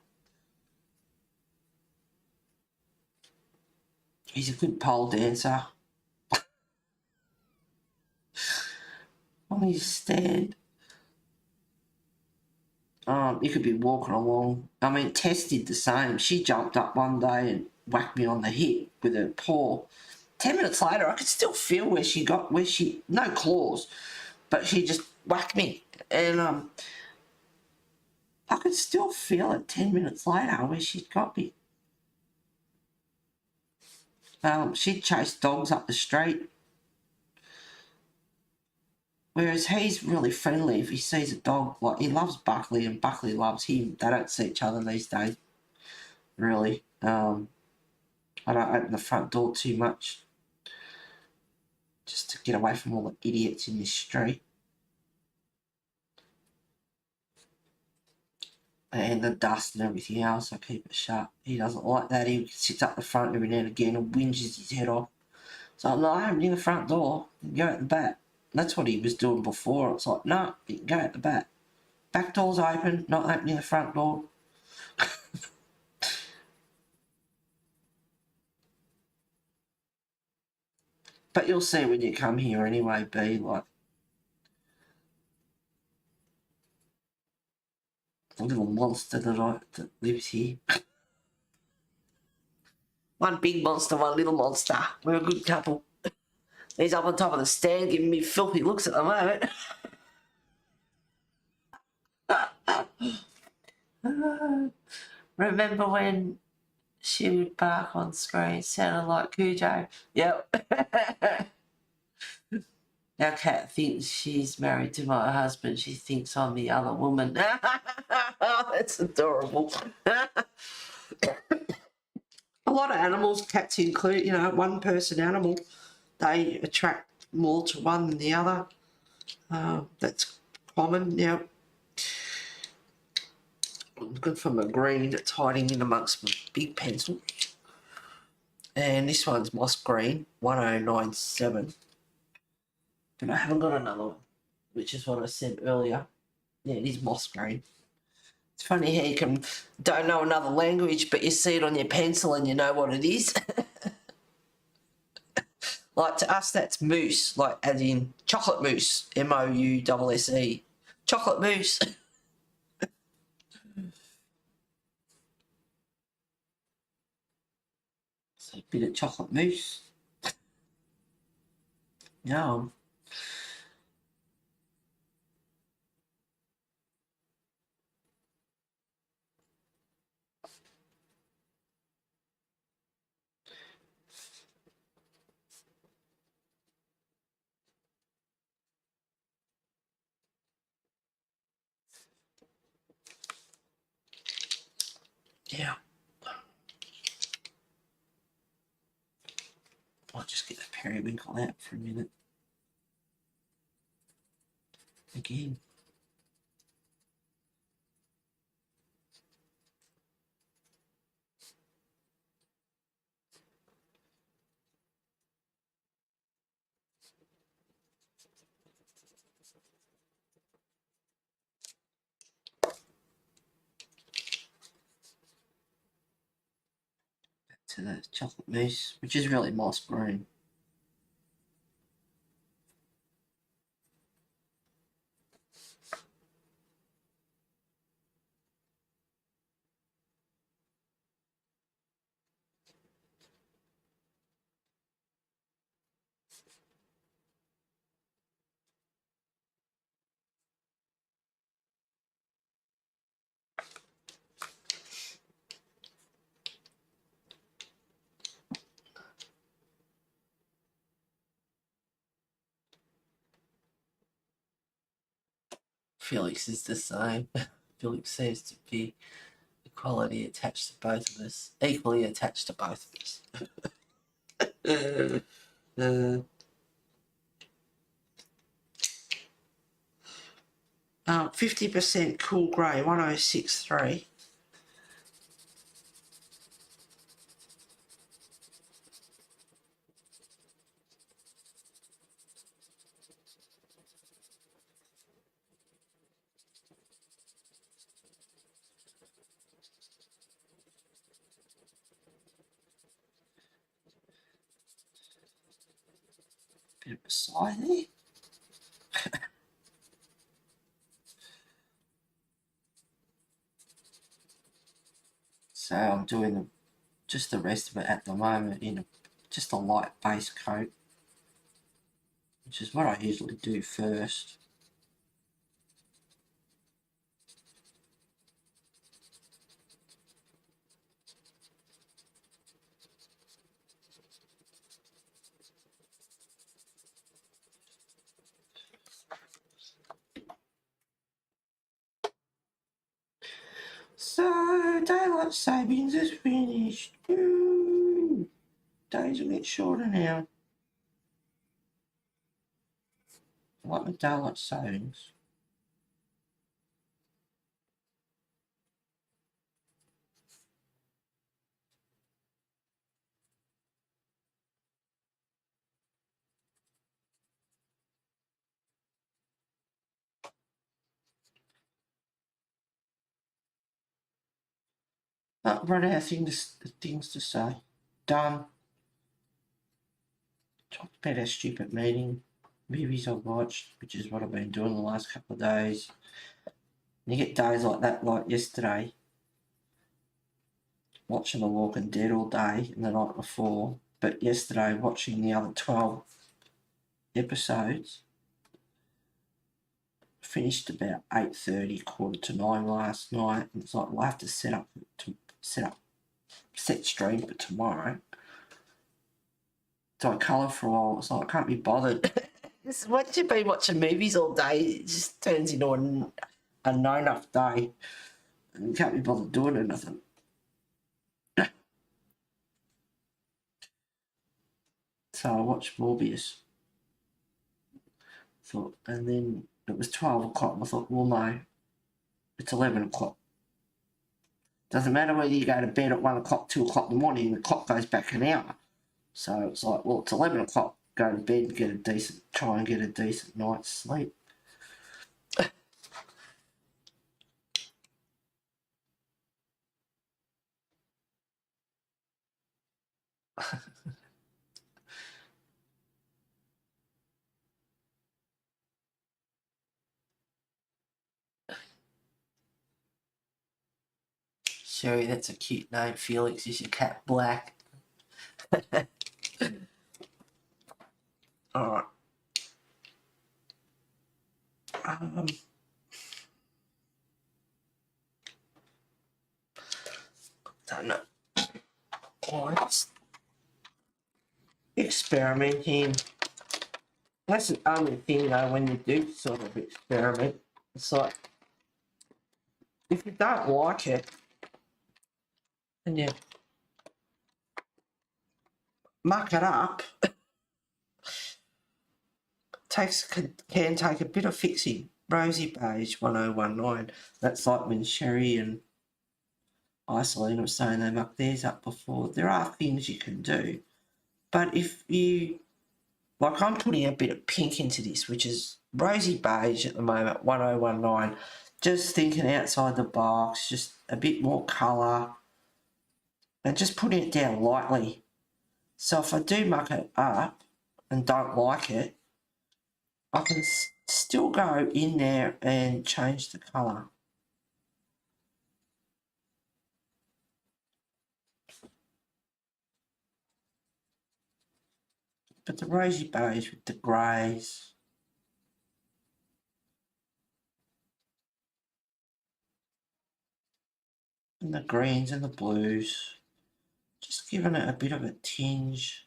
He's a good pole dancer. On his stand. You could be walking along. I mean, Tess did the same. She jumped up one day and whacked me on the hip with her paw. 10 minutes later, I could still feel no claws, but she just whacked me. And I could still feel it 10 minutes later where she'd got me. She'd chase dogs up the street. Whereas he's really friendly if he sees a dog. Like, he loves Buckley and Buckley loves him. They don't see each other these days, really. I don't open the front door too much just to get away from all the idiots in this street. And the dust and everything else, I keep it shut. He doesn't like that. He sits up the front every now and again and whinges his head off. So I'm like, I'm in the front door, go at the back. That's what he was doing before. It's like, no, you can go at the back. Back door's open, not opening the front door. But you'll see when you come here anyway, B, like the little monster that lives here. One big monster, one little monster. We're a good couple. He's up on top of the stand giving me filthy looks at the moment. Remember when she would bark on screen, sounded like Cujo? Yep. Our cat thinks she's married to my husband. She thinks I'm the other woman. That's adorable. A lot of animals, cats include, one person animal, they attract more to one than the other. That's common. Now, I'm looking for my green. It's hiding in amongst my big pencil. And this one's moss green, 1097. But I haven't got another one, which is what I said earlier. Yeah, it is moss green. It's funny how you don't know another language, but you see it on your pencil and you know what it is. Like, to us, that's mousse, like as in chocolate mousse, M-O-U-S-S-E. Chocolate mousse. So a bit of chocolate mousse. Yum. Yeah. I'll just get the periwinkle out for a minute. Again. To the chocolate mousse, which is really moss green. Felix is the same. Felix seems to be equality attached to both of us, equally attached to both of us. 50% cool grey, 1063. Bit of a sigh there. So I'm doing just the rest of it at the moment in just a light base coat, which is what I usually do first. So daylight savings is finished. Ooh, days will get shorter now. I like my daylight savings. Run out of things to say. Done. Talked about our stupid meeting. Movies I've watched, which is what I've been doing the last couple of days. And you get days like that, like yesterday, watching The Walking Dead all day and the night before, but yesterday watching the other 12 episodes. Finished about 8:30, 8:45 last night, and it's like we'll have to set stream for tomorrow. So I colour for a while. It's like I can't be bothered. Once you've been watching movies all day, it just turns into a no-enough day, and you can't be bothered doing anything. So I watched Morbius. Thought, and then it was 12 o'clock, and I thought, well, no, it's 11 o'clock. Doesn't matter whether you go to bed at 1 o'clock, 2 o'clock in the morning, the clock goes back an hour. So it's like, well, it's 11 o'clock, go to bed and try and get a decent night's sleep. Sherry, that's a cute name. Felix, is your cat black? Alright. Don't know. Alright. Experimenting. That's the only thing though when you do sort of experiment. It's like, if you don't like it, and you muck it up. Can take a bit of fixing. Rosy Beige 1019. That's like when Sherry and Isolina were saying they mucked theirs up before. There are things you can do. But if you, like I'm putting a bit of pink into this, which is Rosy Beige at the moment, 1019. Just thinking outside the box, just a bit more colour. And just putting it down lightly. So if I do muck it up and don't like it, I can still go in there and change the colour. But the Rosy Beige with the greys, and the greens and the blues, just giving it a bit of a tinge.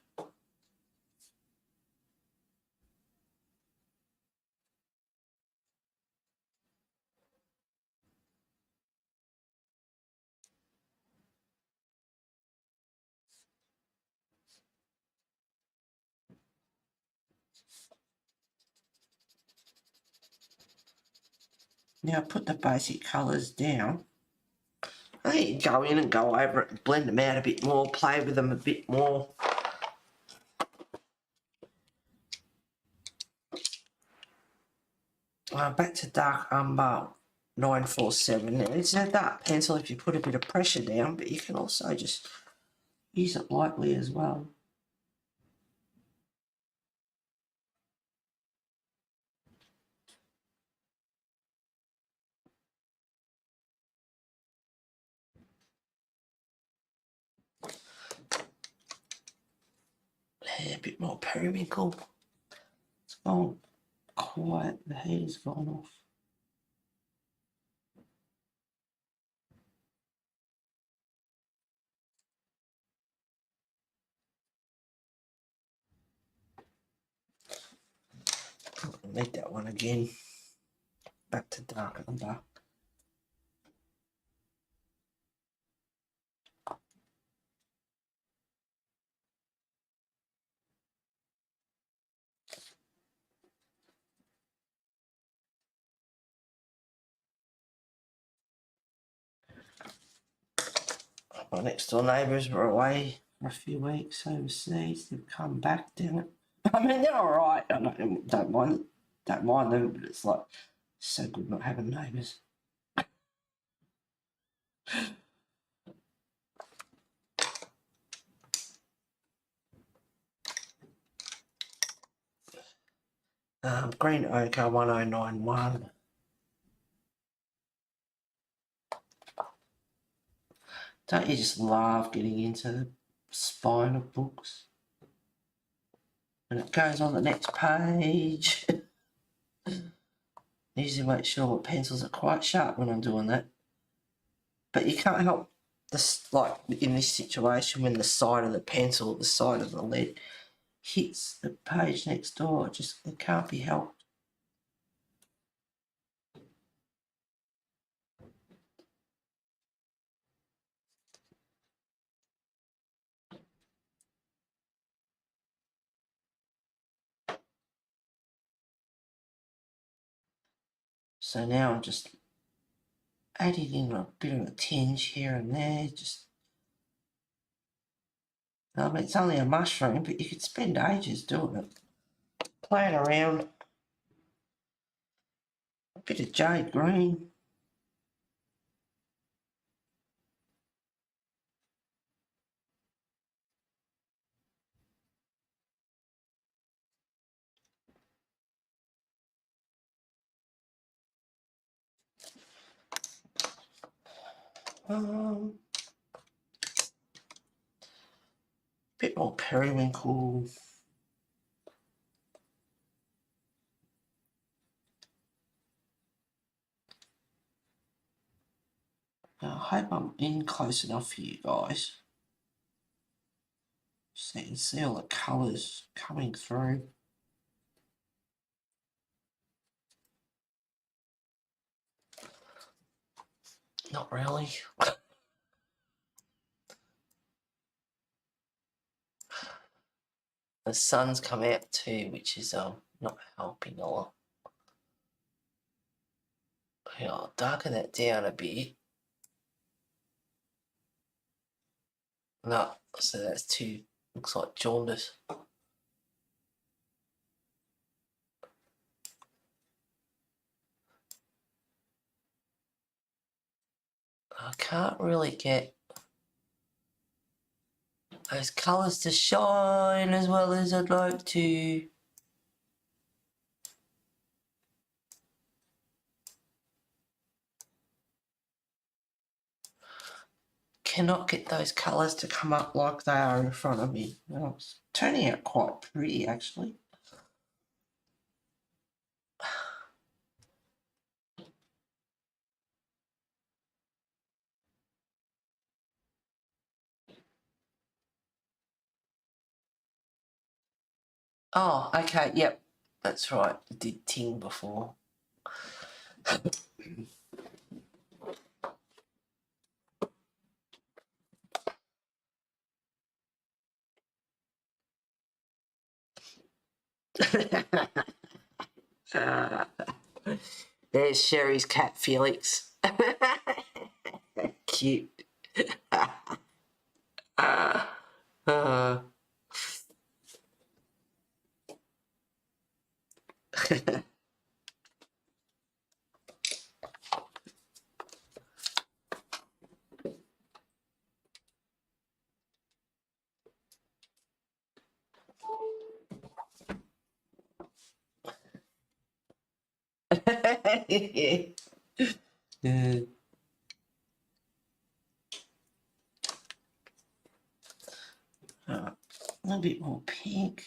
Now put the basic colours down. I think you go in and go over it and blend them out a bit more, play with them a bit more. Back to Dark Umber 947. Now, it's a dark pencil if you put a bit of pressure down, but you can also just use it lightly as well. Yeah, a bit more periwinkle. It's gone quiet, the heat's gone off. I'll need that one again. Back to Dark Umber. My next door neighbours were away for a few weeks overseas. They've come back, damn it. I mean, they're all right. I don't mind them, but it's like so good not having neighbours. Green Ochre 1091. Don't you just love getting into the spine of books? And it goes on the next page. Usually make sure my pencils are quite sharp when I'm doing that. But you can't help this, like in this situation, when the side of the pencil, the side of the lead hits the page next door, it can't be helped. So now I'm just adding in a bit of a tinge here and there. I mean, it's only a mushroom, but you could spend ages doing it. Playing around. A bit of jade green. Bit more periwinkle. I hope I'm in close enough for you guys, so you can see all the colours coming through. Not really. The sun's come out too, which is not helping a lot. Yeah, I'll darken that down a bit. No, so that's too, looks like jaundice. I can't really get those colours to shine as well as I'd like to. Cannot get those colours to come up like they are in front of me. Oh, it's turning out quite pretty actually. Oh, okay, yep, that's right. I did ting before. There's Sherry's cat, Felix. Cute. Yeah. A little bit more pink.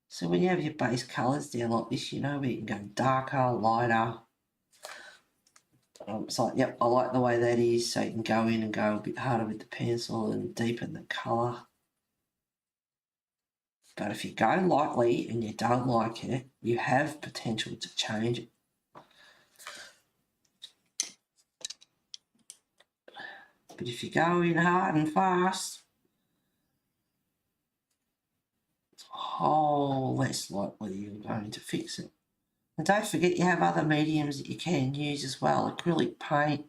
So when you have your base colours down like this, you know where you can go darker, lighter. It's like, yep, I like the way that is, so you can go in and go a bit harder with the pencil and deepen the colour. But if you go lightly and you don't like it, you have potential to change it. But if you go in hard and fast, it's a whole less likely you're going to fix it. And don't forget you have other mediums that you can use as well. Acrylic paint,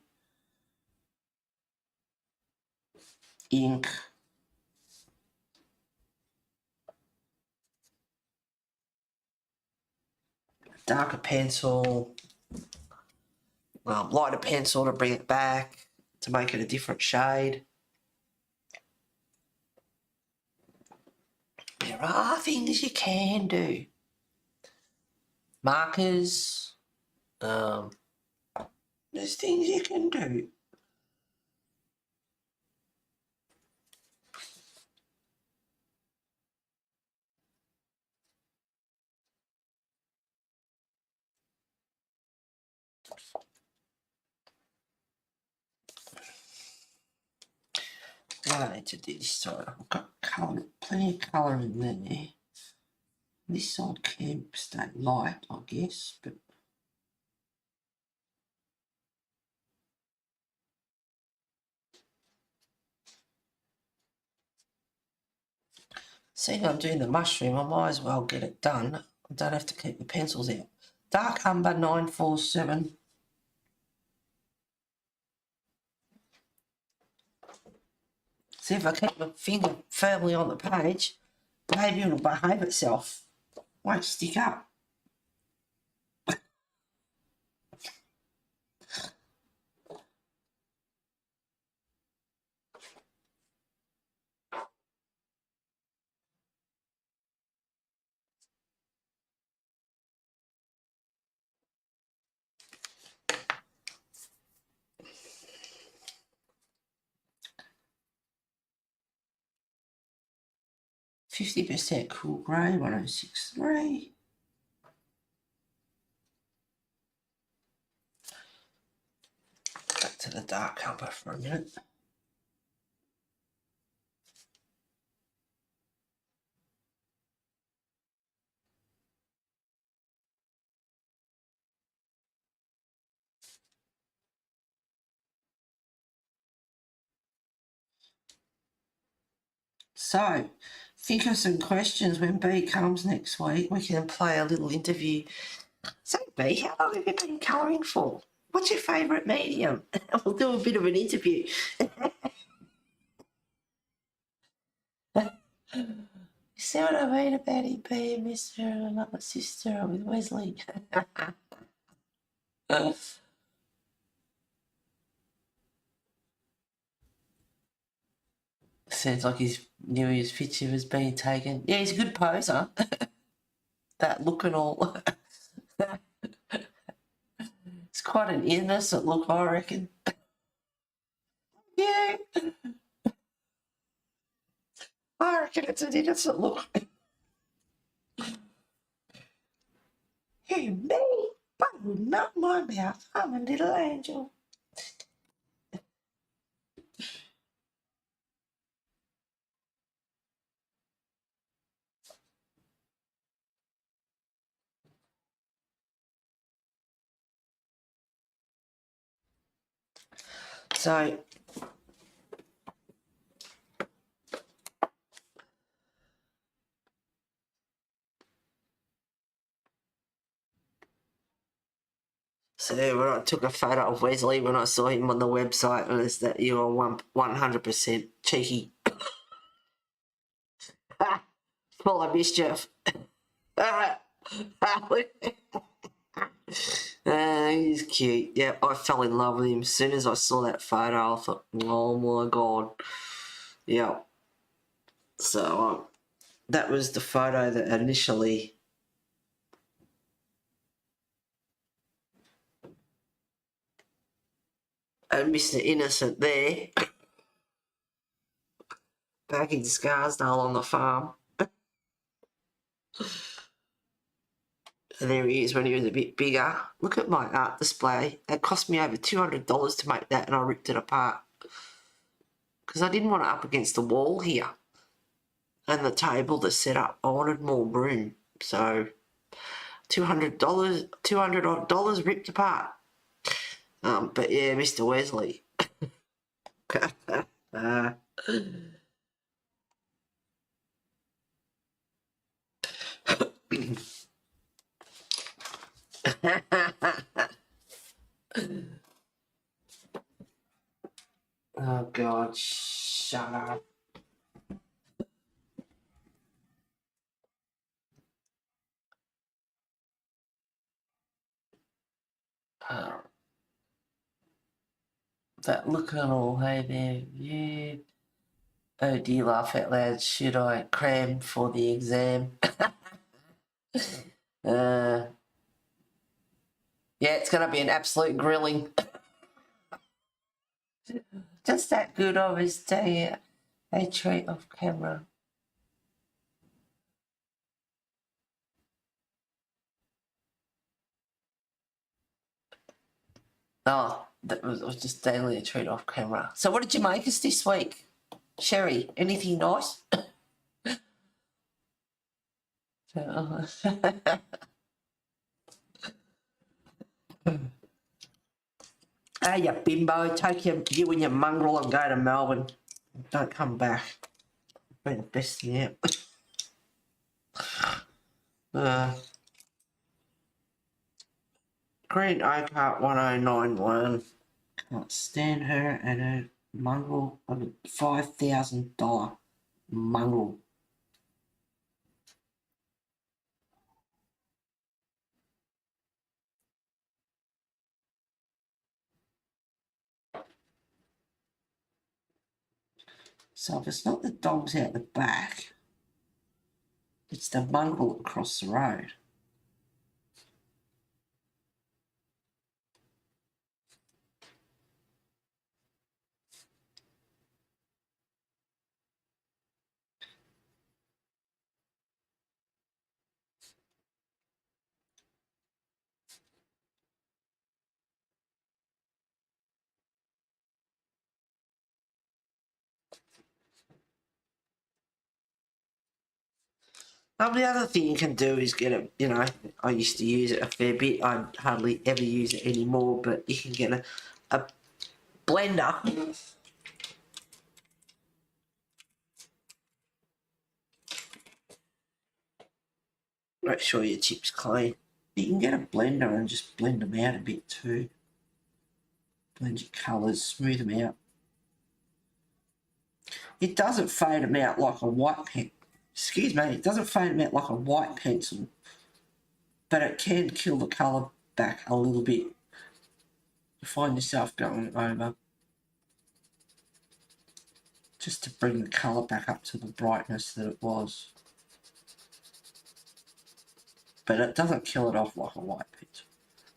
ink, darker pencil, lighter pencil to bring it back, to make it a different shade. There are things you can do. Markers, there's things you can do. I need to do this side. I've got colour, plenty of colour in there. This side can stay light, I guess, but seeing I'm doing the mushroom, I might as well get it done. I don't have to keep the pencils out. Dark Umber 947. See, if I keep my finger firmly on the page, maybe it'll behave itself. Won't stick up. %, cool grey, 1063. Back to the dark umber for a minute. So, think of some questions when B comes next week. We can play a little interview. So, B, how long have you been colouring for? What's your favourite medium? We'll do a bit of an interview. You see what I mean about him being Mr. and another sister with Wesley? Sounds like his knew his picture was being taken. Yeah, he's a good poser. That look and all. It's quite an innocent look, I reckon. Yeah. I reckon it's an innocent look. Hey, me? But not my mouth. I'm a little angel. So when I took a photo of Wesley when I saw him on the website, and it's that you are 100% cheeky. Full of mischief. He's cute. Yeah, I fell in love with him. As soon as I saw that photo, I thought, oh my God. Yeah. So that was the photo that initially... And Mr. Innocent there. Back in Scarsdale on the farm. And there he is when he was a bit bigger. Look at my art display. It cost me over $200 to make that, and I ripped it apart. Because I didn't want it up against the wall here. And the table to set up. I wanted more room. So $200 odd ripped apart. But yeah, Mr. Wesley. Oh God, shut up. That look and all, hey there, yeah. Oh dear, laugh out loud, should I cram for the exam? Yeah, it's going to be an absolute grilling. Just that good, I was telling you. They treat off camera. Oh, that was just daily a treat off camera. So what did you make us this week? Sherry, anything nice? Hey, you bimbo, take you and your mongrel and go to Melbourne. Don't come back. Been the best thing out. Green Oak Heart 1091. Can't stand her and her mongrel of a $5,000 mongrel. So if it's not the dogs out the back, it's the mongrel across the road. The other thing you can do is get a, I used to use it a fair bit. I hardly ever use it anymore, but you can get a blender. Make sure your chip's clean. You can get a blender and just blend them out a bit too. Blend your colours, smooth them out. It doesn't fade them out like a white pen. Excuse me, it doesn't fade them out like a white pencil, but it can kill the colour back a little bit. You find yourself going over just to bring the colour back up to the brightness that it was. But it doesn't kill it off like a white pencil.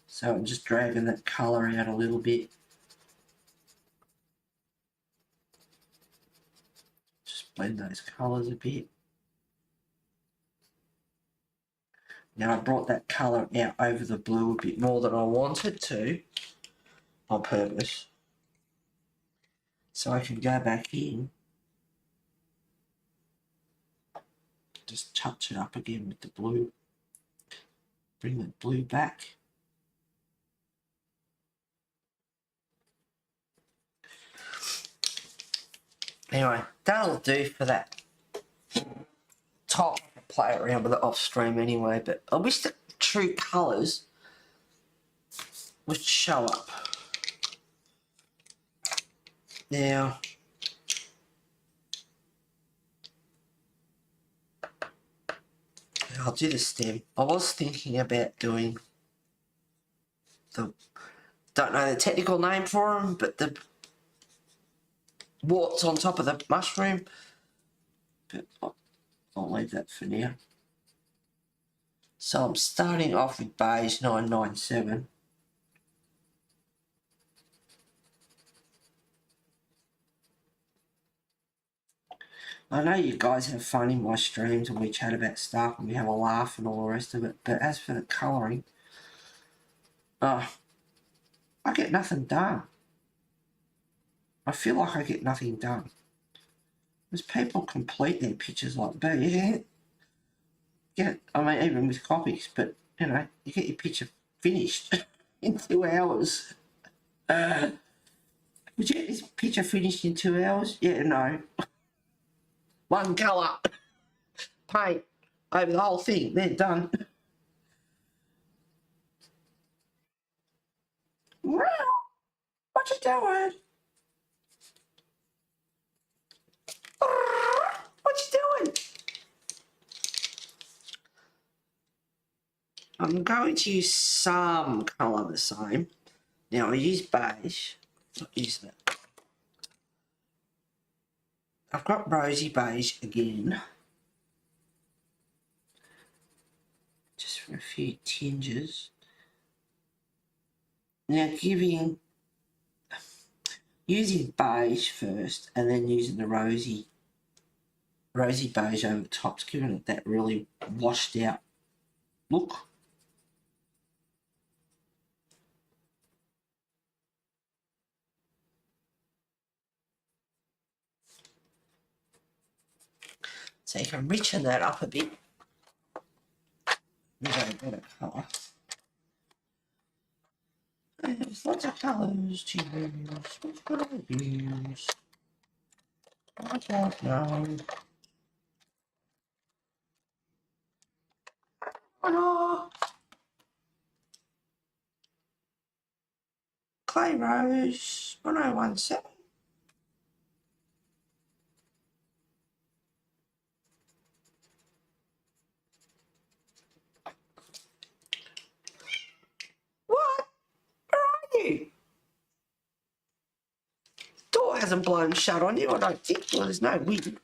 So I'm just dragging that colour out a little bit. Just blend those colours a bit. Now I brought that colour out over the blue a bit more than I wanted to on purpose. So I can go back in, just touch it up again with the blue. Bring the blue back. Anyway, that'll do for that top. Play around with it off stream anyway, but I wish the true colours would show up. Now, I'll do the stem. I was thinking about doing the, don't know the technical name for them, but the warts on top of the mushroom, but I'll leave that for now. So I'm starting off with beige 997. I know you guys have fun in my streams and we chat about stuff and we have a laugh and all the rest of it, but as for the colouring, I get nothing done. I feel like I get nothing done. Because people complete their pictures like that. I mean, even with copies, but, you know, you get your picture finished in 2 hours. Would you get this picture finished in 2 hours? Yeah, no. One colour, paint over the whole thing, they're done. What you doing? What you doing? I'm going to use some colour the same. Now I use beige, not use that. I've got rosy beige again. Just for a few tinges. Now using beige first and then using the rosy beige over the top's giving it that really washed out look. So you can richen that up a bit. With a better colour. There's lots of colours to use. Which colour to use? I don't know. Oh, Clay Rose 1017. What? Where are you? Door hasn't blown shut on you, I don't think. Well, there's no wind.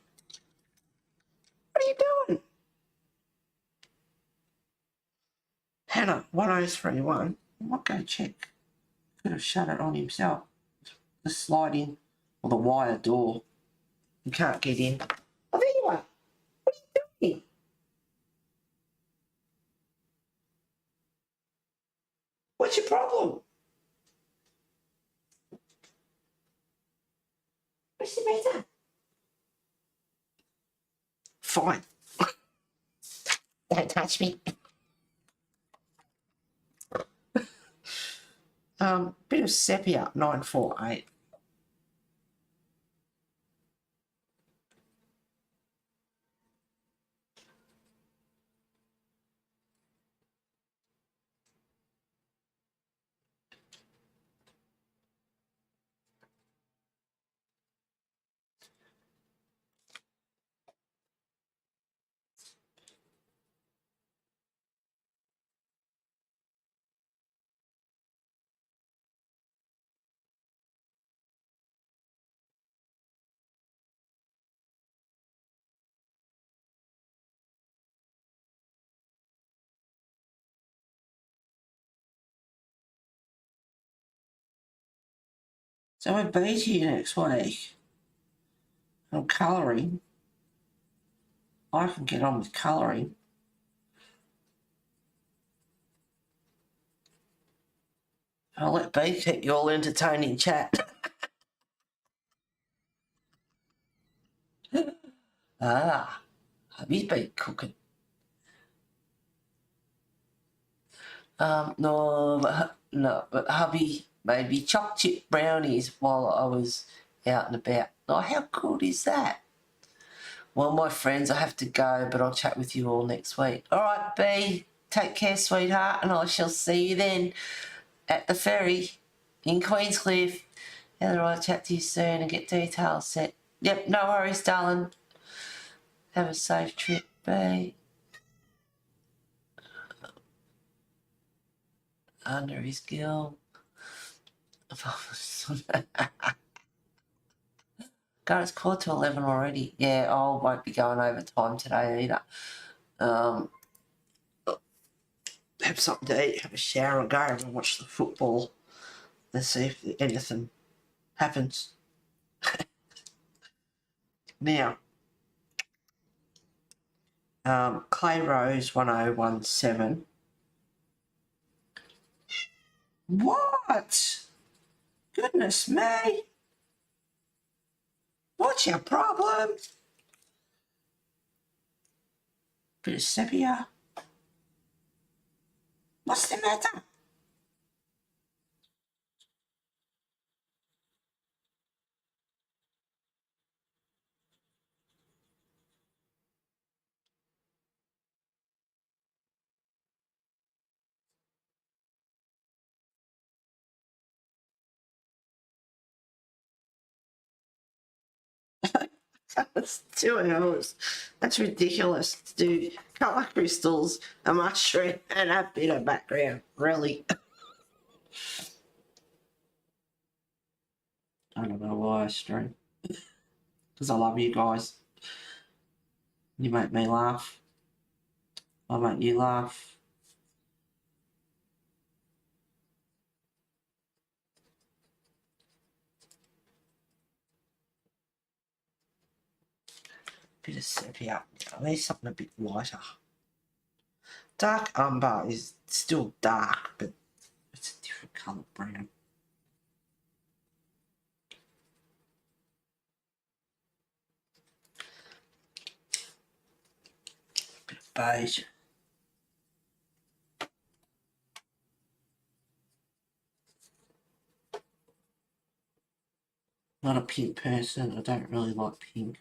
What are you doing? Hannah, 1031. I might go check. Could have shut it on himself. The sliding or the wire door. You can't get in. Oh, there you are. What are you doing? What's your problem? What's the matter? Fine. Don't touch me. Bit of sepia, 948. So we're beat here next week. I'm colouring. I can get on with colouring. I'll let B keep you all entertaining chat. Hubby's been cooking. But hubby made me chocolate chip brownies while I was out and about. Oh, how good is that? Well, my friends, I have to go, but I'll chat with you all next week. All right, B, take care, sweetheart, and I shall see you then at the ferry in Queenscliff. Heather, I'll chat to you soon and get details set. Yep, no worries, darling. Have a safe trip, B. Under his gill. God, it's quarter to 11 already. Yeah, I won't be going over time today either. Have something to eat, have a shower and go and watch the football and see if anything happens. Now, Clay Rose 1017. What? Goodness me. What's your problem? Bit of sepia. What's the matter? That's 2 hours. That's ridiculous to do colour crystals, a mushroom, and a bit of background. Really? I don't know why I stream. Because I love you guys. You make me laugh. I make you laugh. Bit of sepia. I need something a bit lighter. Dark umber is still dark, but it's a different colour brown. Bit of beige. Not a pink person. I don't really like pink.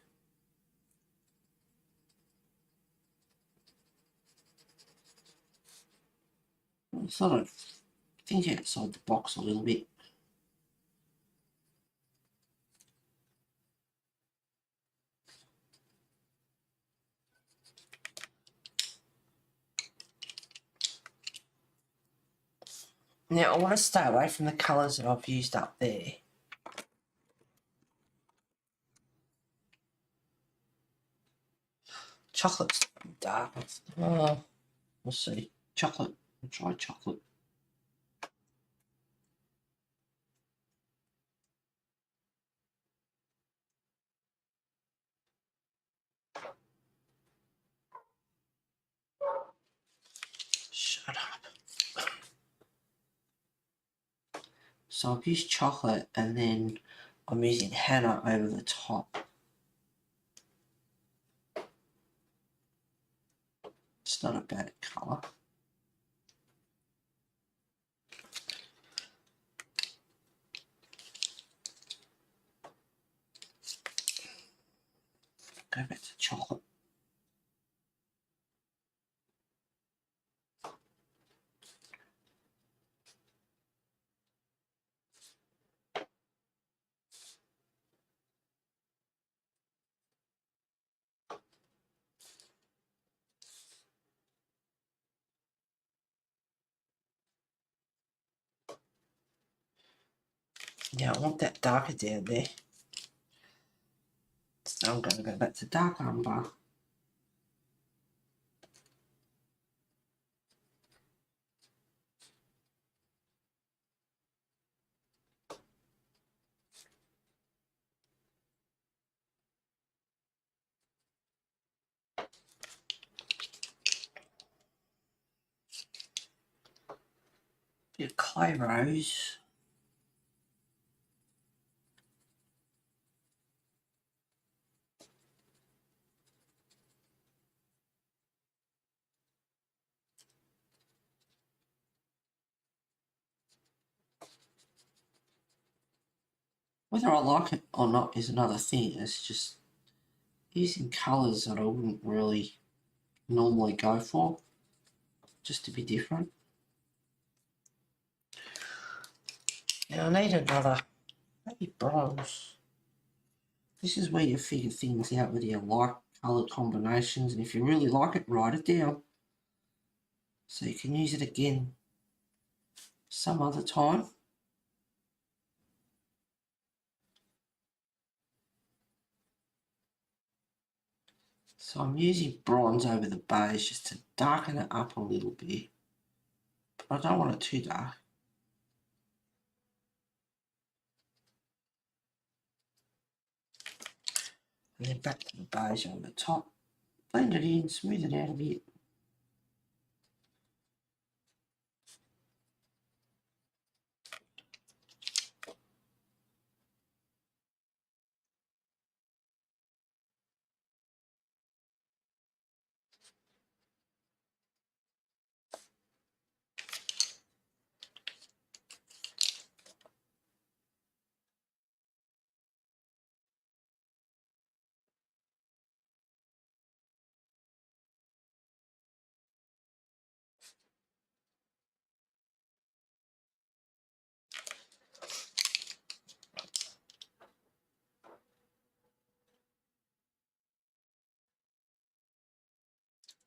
I sort of think outside the box a little bit. Now, I want to stay away from the colours that I've used up there. Chocolate's dark. Oh, we'll see. Chocolate. I'll try chocolate. Shut up. So I've used chocolate and then I'm using henna over the top. It's not a bad colour. Go back to chocolate. Yeah, I want that darker down there. So I'm going to go back to dark umber. bit of clay rose. Whether I like it or not is another thing. It's just using colours that I wouldn't really normally go for, just to be different. Now I need another, maybe bronze. This is where you figure things out with your like colour combinations, and if you really like it, write it down so you can use it again some other time. So I'm using bronze over the beige just to darken it up a little bit, but I don't want it too dark. And then back to the beige over the top. Blend it in, smooth it out a bit.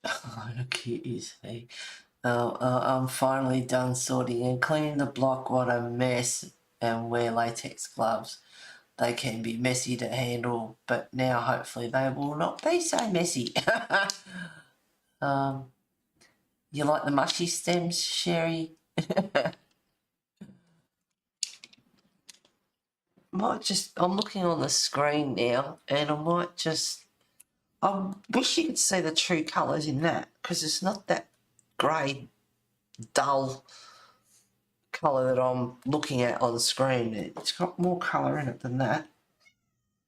How cute is he? I'm finally done sorting and cleaning the block. What a mess, and wear latex gloves. They can be messy to handle, but now hopefully they will not be so messy. You like the mushy stems, Sherry? I'm looking on the screen now, and I wish you could see the true colours in that, because it's not that grey, dull colour that I'm looking at on the screen. It's got more colour in it than that,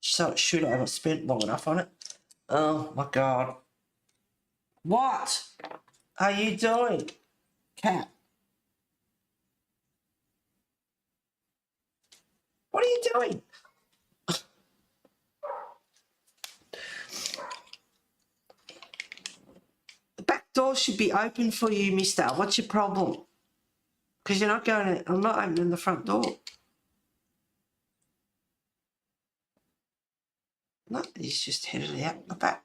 so it should have. I spent long enough on it. Oh my god. What are you doing, cat? What are you doing? The back door should be open for you, mister. What's your problem? Because you're not going to, I'm not opening the front door. No, he's just headed out the back.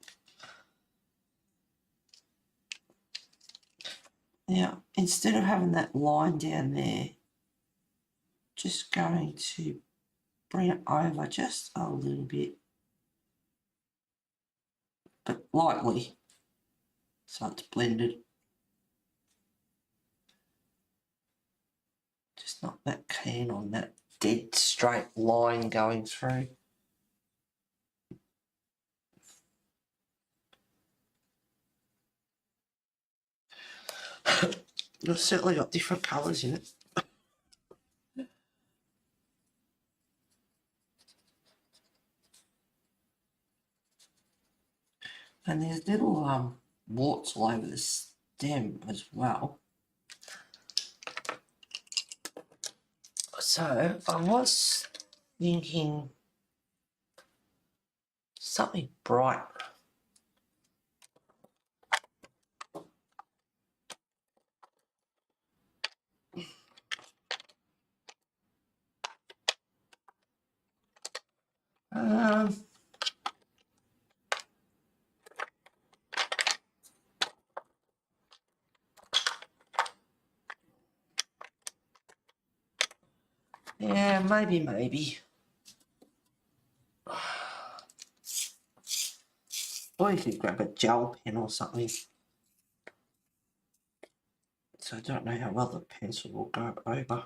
Now, instead of having that line down there, just going to bring it over just a little bit, but lightly, so it's blended. Just not that keen on that dead straight line going through. It's certainly got different colours in it. And there's little warts all over the stem as well. So I was thinking something bright. Yeah, maybe. Or you could grab a gel pen or something. So I don't know how well the pencil will go over.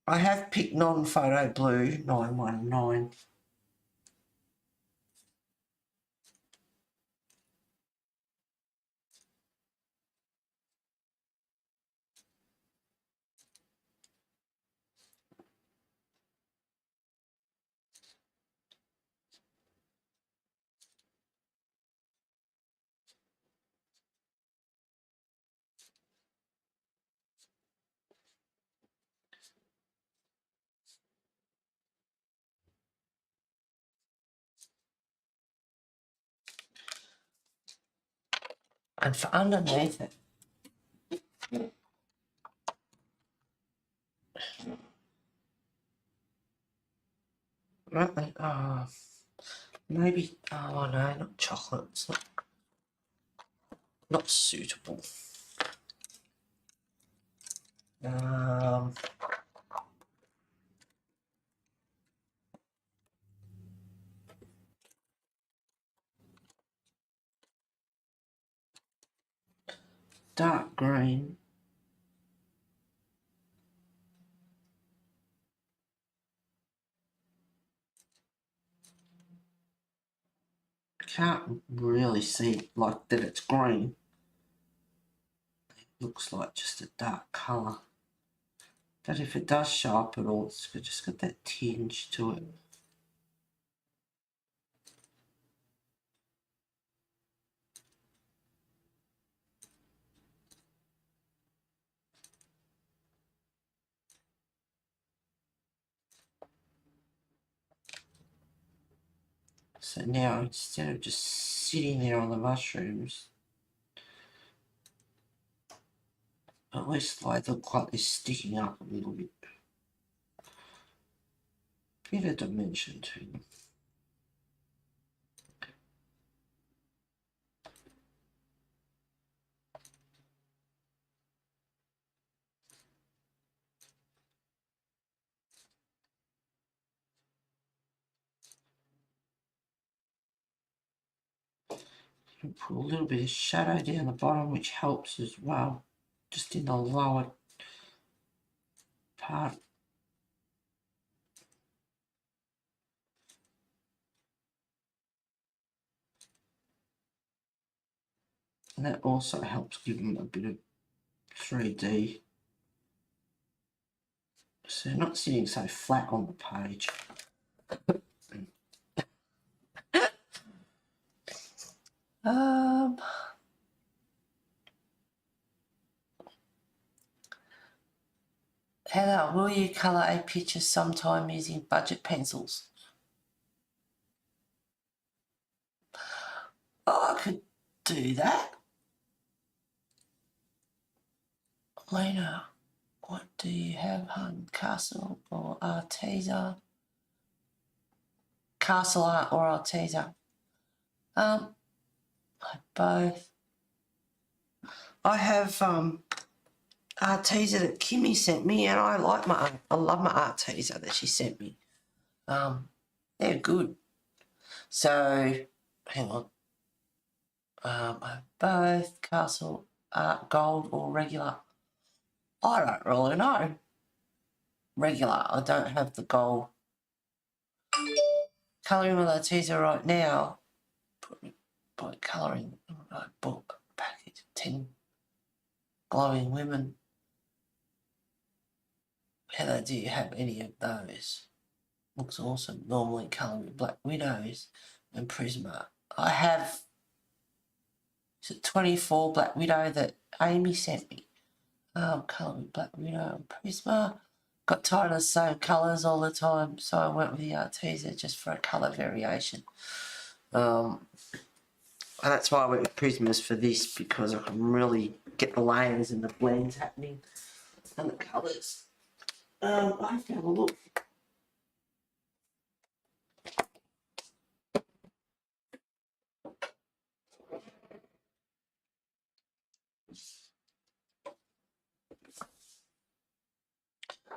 I have picked non-photo blue 919. And for underneath it, maybe, oh no, not chocolate, it's not suitable. Dark green. Can't really see like that it's green. It looks like just a dark colour. But if it does show up at all, it's just got that tinge to it. So now, instead of just sitting there on the mushrooms, at least they look like they're sticking up a little bit. Bit of dimension to them. Put a little bit of shadow down the bottom, which helps as well, just in the lower part. And that also helps give them a bit of 3D. So they're not sitting so flat on the page. Heather, will you colour a picture sometime using budget pencils? Oh, I could do that. Lena, what do you have, hun? Castle or Arteza? Castle art or Arteza? Both. I have Arteza that Kimmy sent me, and I love my Arteza that she sent me. They're good. So, hang on. I have both Castle art gold or regular. I don't really know. Regular. I don't have the gold. Colouring with Arteza right now. By colouring book package 10 glowing women. Heather, do you have any of those? Looks awesome. Normally colouring with Black Widows and Prisma. I have 24 Black Widow that Amy sent me. Colouring with Black Widow and Prisma. Got tired of the same colours all the time, so I went with the Arteza just for a colour variation. And that's why I went with Prismas for this, because I can really get the layers and the blends happening and the colours. I have to have a look.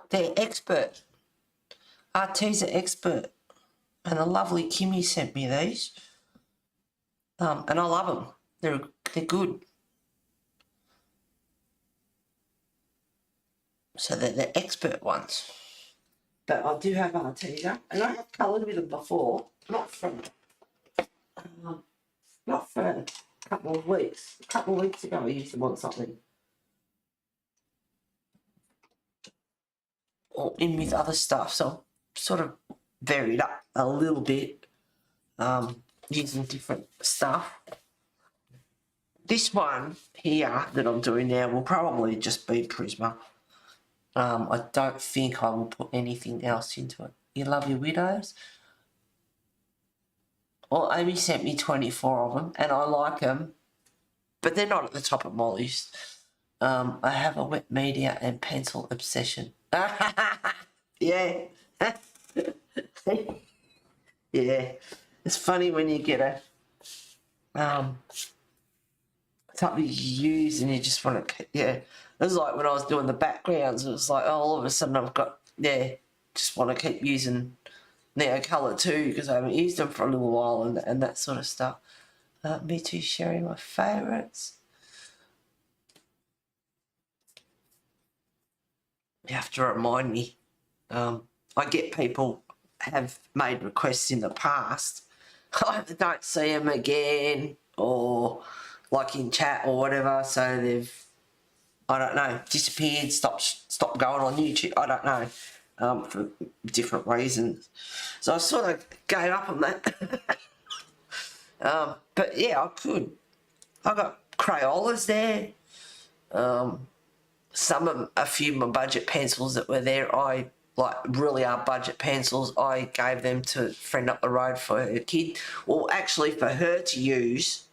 They're expert. Arteza expert. And the lovely Kimmy sent me these. And I love them. They're good. So they're the expert ones. But I do have Arteza, and I have coloured with them before. Not for a couple of weeks. A couple of weeks ago I used them on something. Or in with other stuff. So I've sort of varied up a little bit. Using different stuff. This one here that I'm doing now will probably just be Prisma. I don't think I will put anything else into it. You love your widows? Well, Amy sent me 24 of them, and I like them but they're not at the top of my list. I have a wet media and pencil obsession. Yeah. Yeah. It's funny when you get something you use and you just want to, yeah. It was like when I was doing the backgrounds, it was like, oh, all of a sudden I've got, just want to keep using NeoII because I haven't used them for a little while and that sort of stuff. Me too, sharing my favourites. You have to remind me. I get people have made requests in the past. I don't see them again, or like in chat or whatever. So they've, I don't know, disappeared, stopped going on YouTube. I don't know, for different reasons. So I sort of gave up on that. But yeah, I could. I got Crayolas there. A few of my budget pencils that were there, I like really are budget pencils. I gave them to a friend up the road for her kid, well, actually for her to use.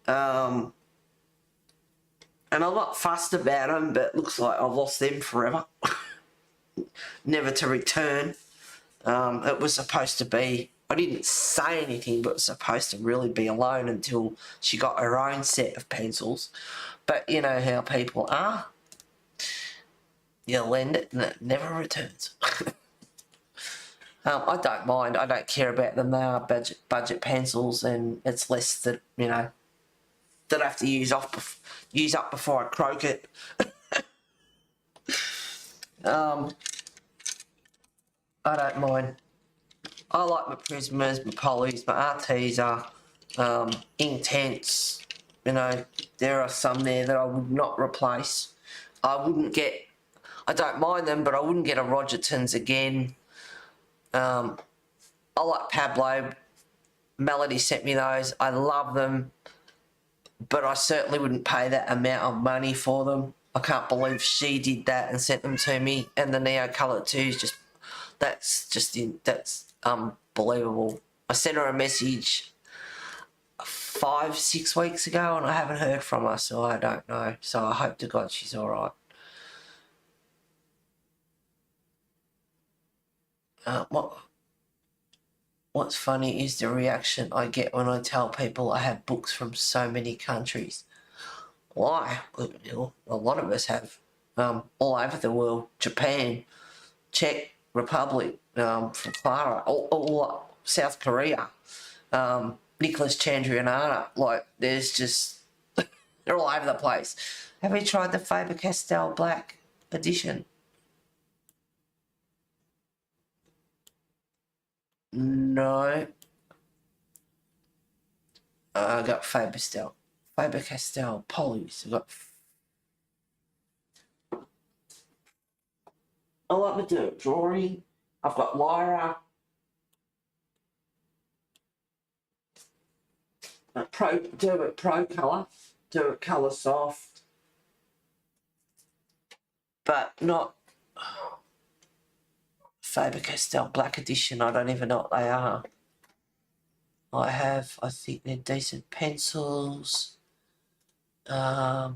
And I'm not fussed about them, but it looks like I've lost them forever, never to return. It was supposed to be. I didn't say anything, but it was supposed to really be alone until she got her own set of pencils. But you know how people are. You lend it and it never returns. I don't mind. I don't care about them. They are budget pencils, and it's less that that I have to use up before I croak it. I don't mind. I like my Prismas, my Polys, my Arteza, Inktense. There are some there that I would not replace. I don't mind them, but I wouldn't get a Rogerton's again. I like Pablo. Melody sent me those. I love them, but I certainly wouldn't pay that amount of money for them. I can't believe she did that and sent them to me. And the NeoII that's unbelievable. I sent her a message 5-6 weeks ago and I haven't heard from her, so I don't know. So I hope to God she's all right. What's funny is the reaction I get when I tell people I have books from so many countries. Why? A lot of us have, all over the world. Japan, Czech Republic, from Clara, all South Korea, Nicholas Chandrianana. Like, there's just, they're all over the place. Have you tried the Faber-Castell Black edition? No. I got Faber-Castell Polys. I like the dirt drawing. I've got Lyra. Do it Pro Colour. Do it Colour Soft. But not Faber-Castell Black Edition. I don't even know what they are. I think they're decent pencils. Elizabeth!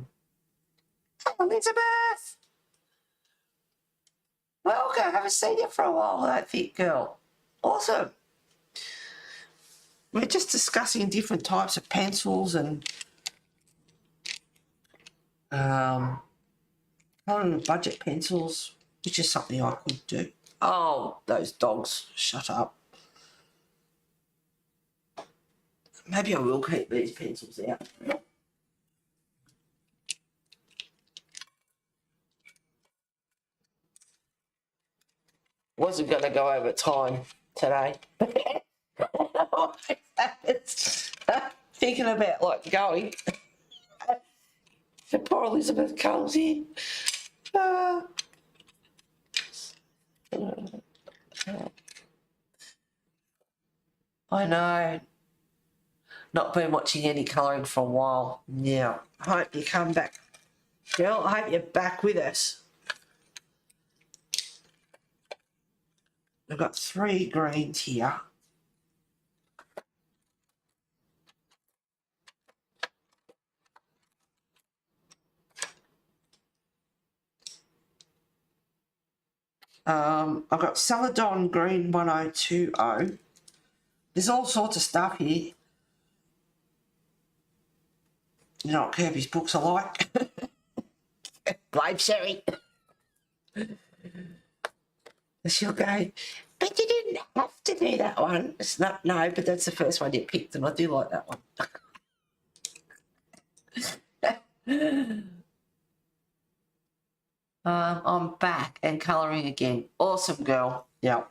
Welcome, I haven't seen you for a while, that thick girl. Awesome. We're just discussing different types of pencils and budget pencils, which is something I could do. Oh, those dogs, shut up. Maybe I will keep these pencils out. Wasn't going to go over time today. Thinking about like going. So poor Elizabeth comes in. I know. Not been watching any colouring for a while. Yeah. I hope you come back. Girl, I hope you're back with us. I've got 3 greens here. I've got Celadon Green 1020. There's all sorts of stuff here. You know what Kirby's books are like. Blame Sherry. She'll go, but you didn't have to do that one. It's not, no, but that's the first one you picked, and I do like that one. I'm back and colouring again. Awesome, girl. Yeah.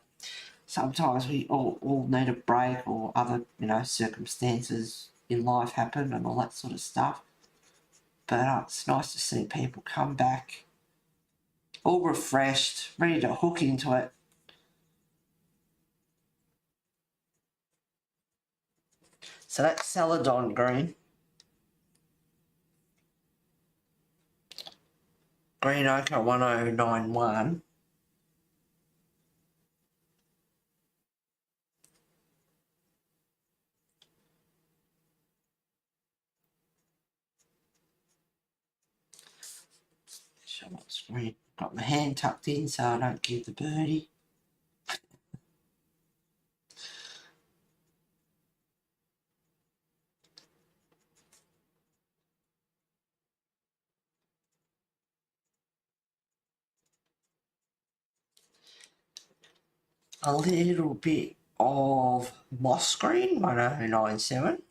Sometimes we all need a break, or other, circumstances in life happen and all that sort of stuff. But it's nice to see people come back all refreshed, ready to hook into it. So that's Celadon Green. Green Ochre 1091. Show on screen. Got my hand tucked in so I don't give the birdie. A little bit of moss green 1097.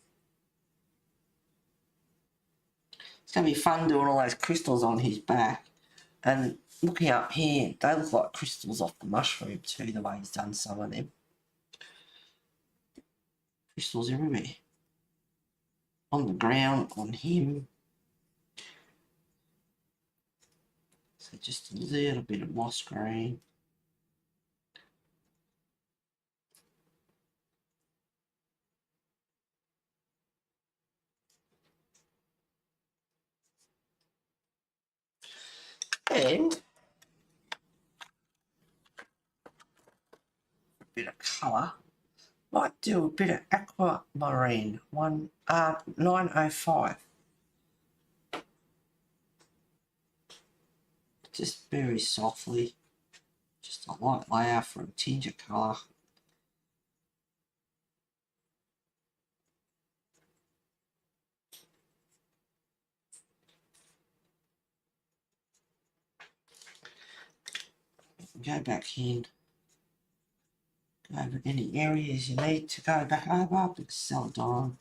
It's going to be fun doing all those crystals on his back. And looking up here, they look like crystals off the mushroom too, the way he's done some of them. Crystals everywhere. On the ground, on him. So just a little bit of moss green. And a bit of colour. Might do a bit of aquamarine 905. Just very softly. Just a light layer for a tinge of colour. Go back in. Go over any areas you need to go back over. Bit of Celadon.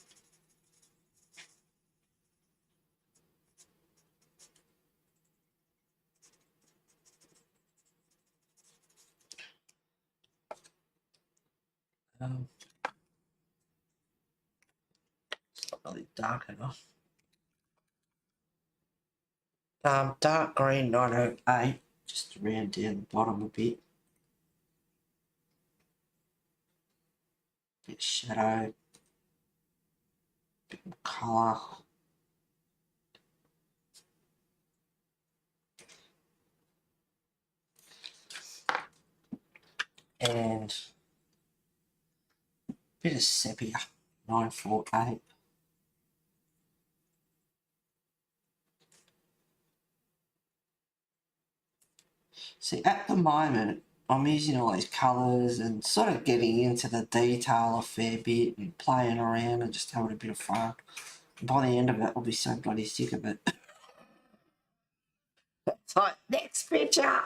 It's not really dark enough. Dark green 908. Just around down the bottom a bit. Bit of shadow. Bit more colour. And a bit of sepia 948. See, at the moment, I'm using all these colours and sort of getting into the detail a fair bit and playing around and just having a bit of fun. And by the end of it, I'll be so bloody sick of it. It's like, next picture!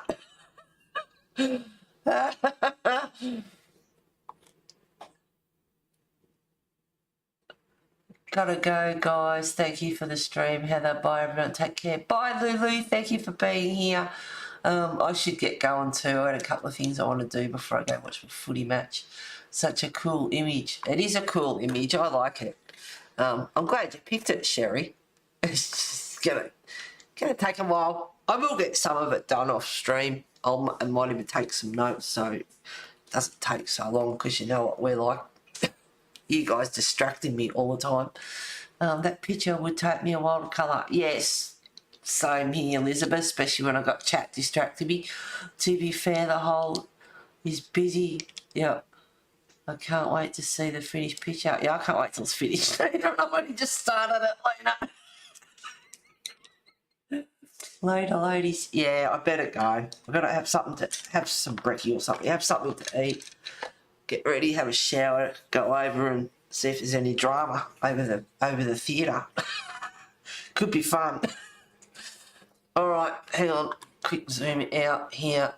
Gotta go, guys. Thank you for the stream. Heather, bye everyone. Take care. Bye, Lulu. Thank you for being here. I should get going too. I had a couple of things I want to do before I go watch my footy match. Such a cool image. It is a cool image. I like it. I'm glad you picked it, Sherry. It's gonna take a while. I will get some of it done off stream. I might even take some notes so it doesn't take so long, because you know what we're like. You guys distracting me all the time. That picture would take me a while to colour. Yes, same here, Elizabeth, especially when I got chat distracting me. To be fair, the whole is busy. Yeah, I can't wait to see the finished picture. Yeah, I can't wait till it's finished. I've only just started it, Lena. Later, ladies. Yeah, I better go. I've got to have something to have some brekkie or something. Have something to eat. Get ready, have a shower, go over and see if there's any drama over the theatre. Could be fun. All right, hang on. Quick zoom out here.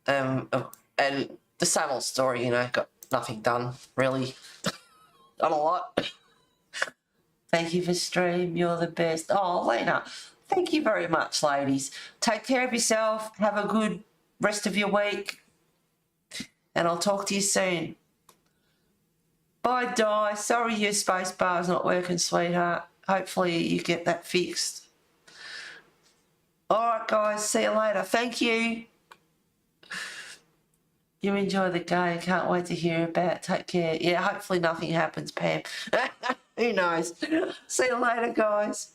And the same old story, you know. Got nothing done really. Not a lot. Thank you for stream. You're the best. Oh, Lena, thank you very much, ladies. Take care of yourself. Have a good rest of your week. And I'll talk to you soon. Bye, Di. Sorry your space bar's not working, sweetheart. Hopefully you get that fixed. All right, guys. See you later. Thank you. You enjoy the game. Can't wait to hear about it. Take care. Yeah, hopefully nothing happens, Pam. Who knows? See you later, guys.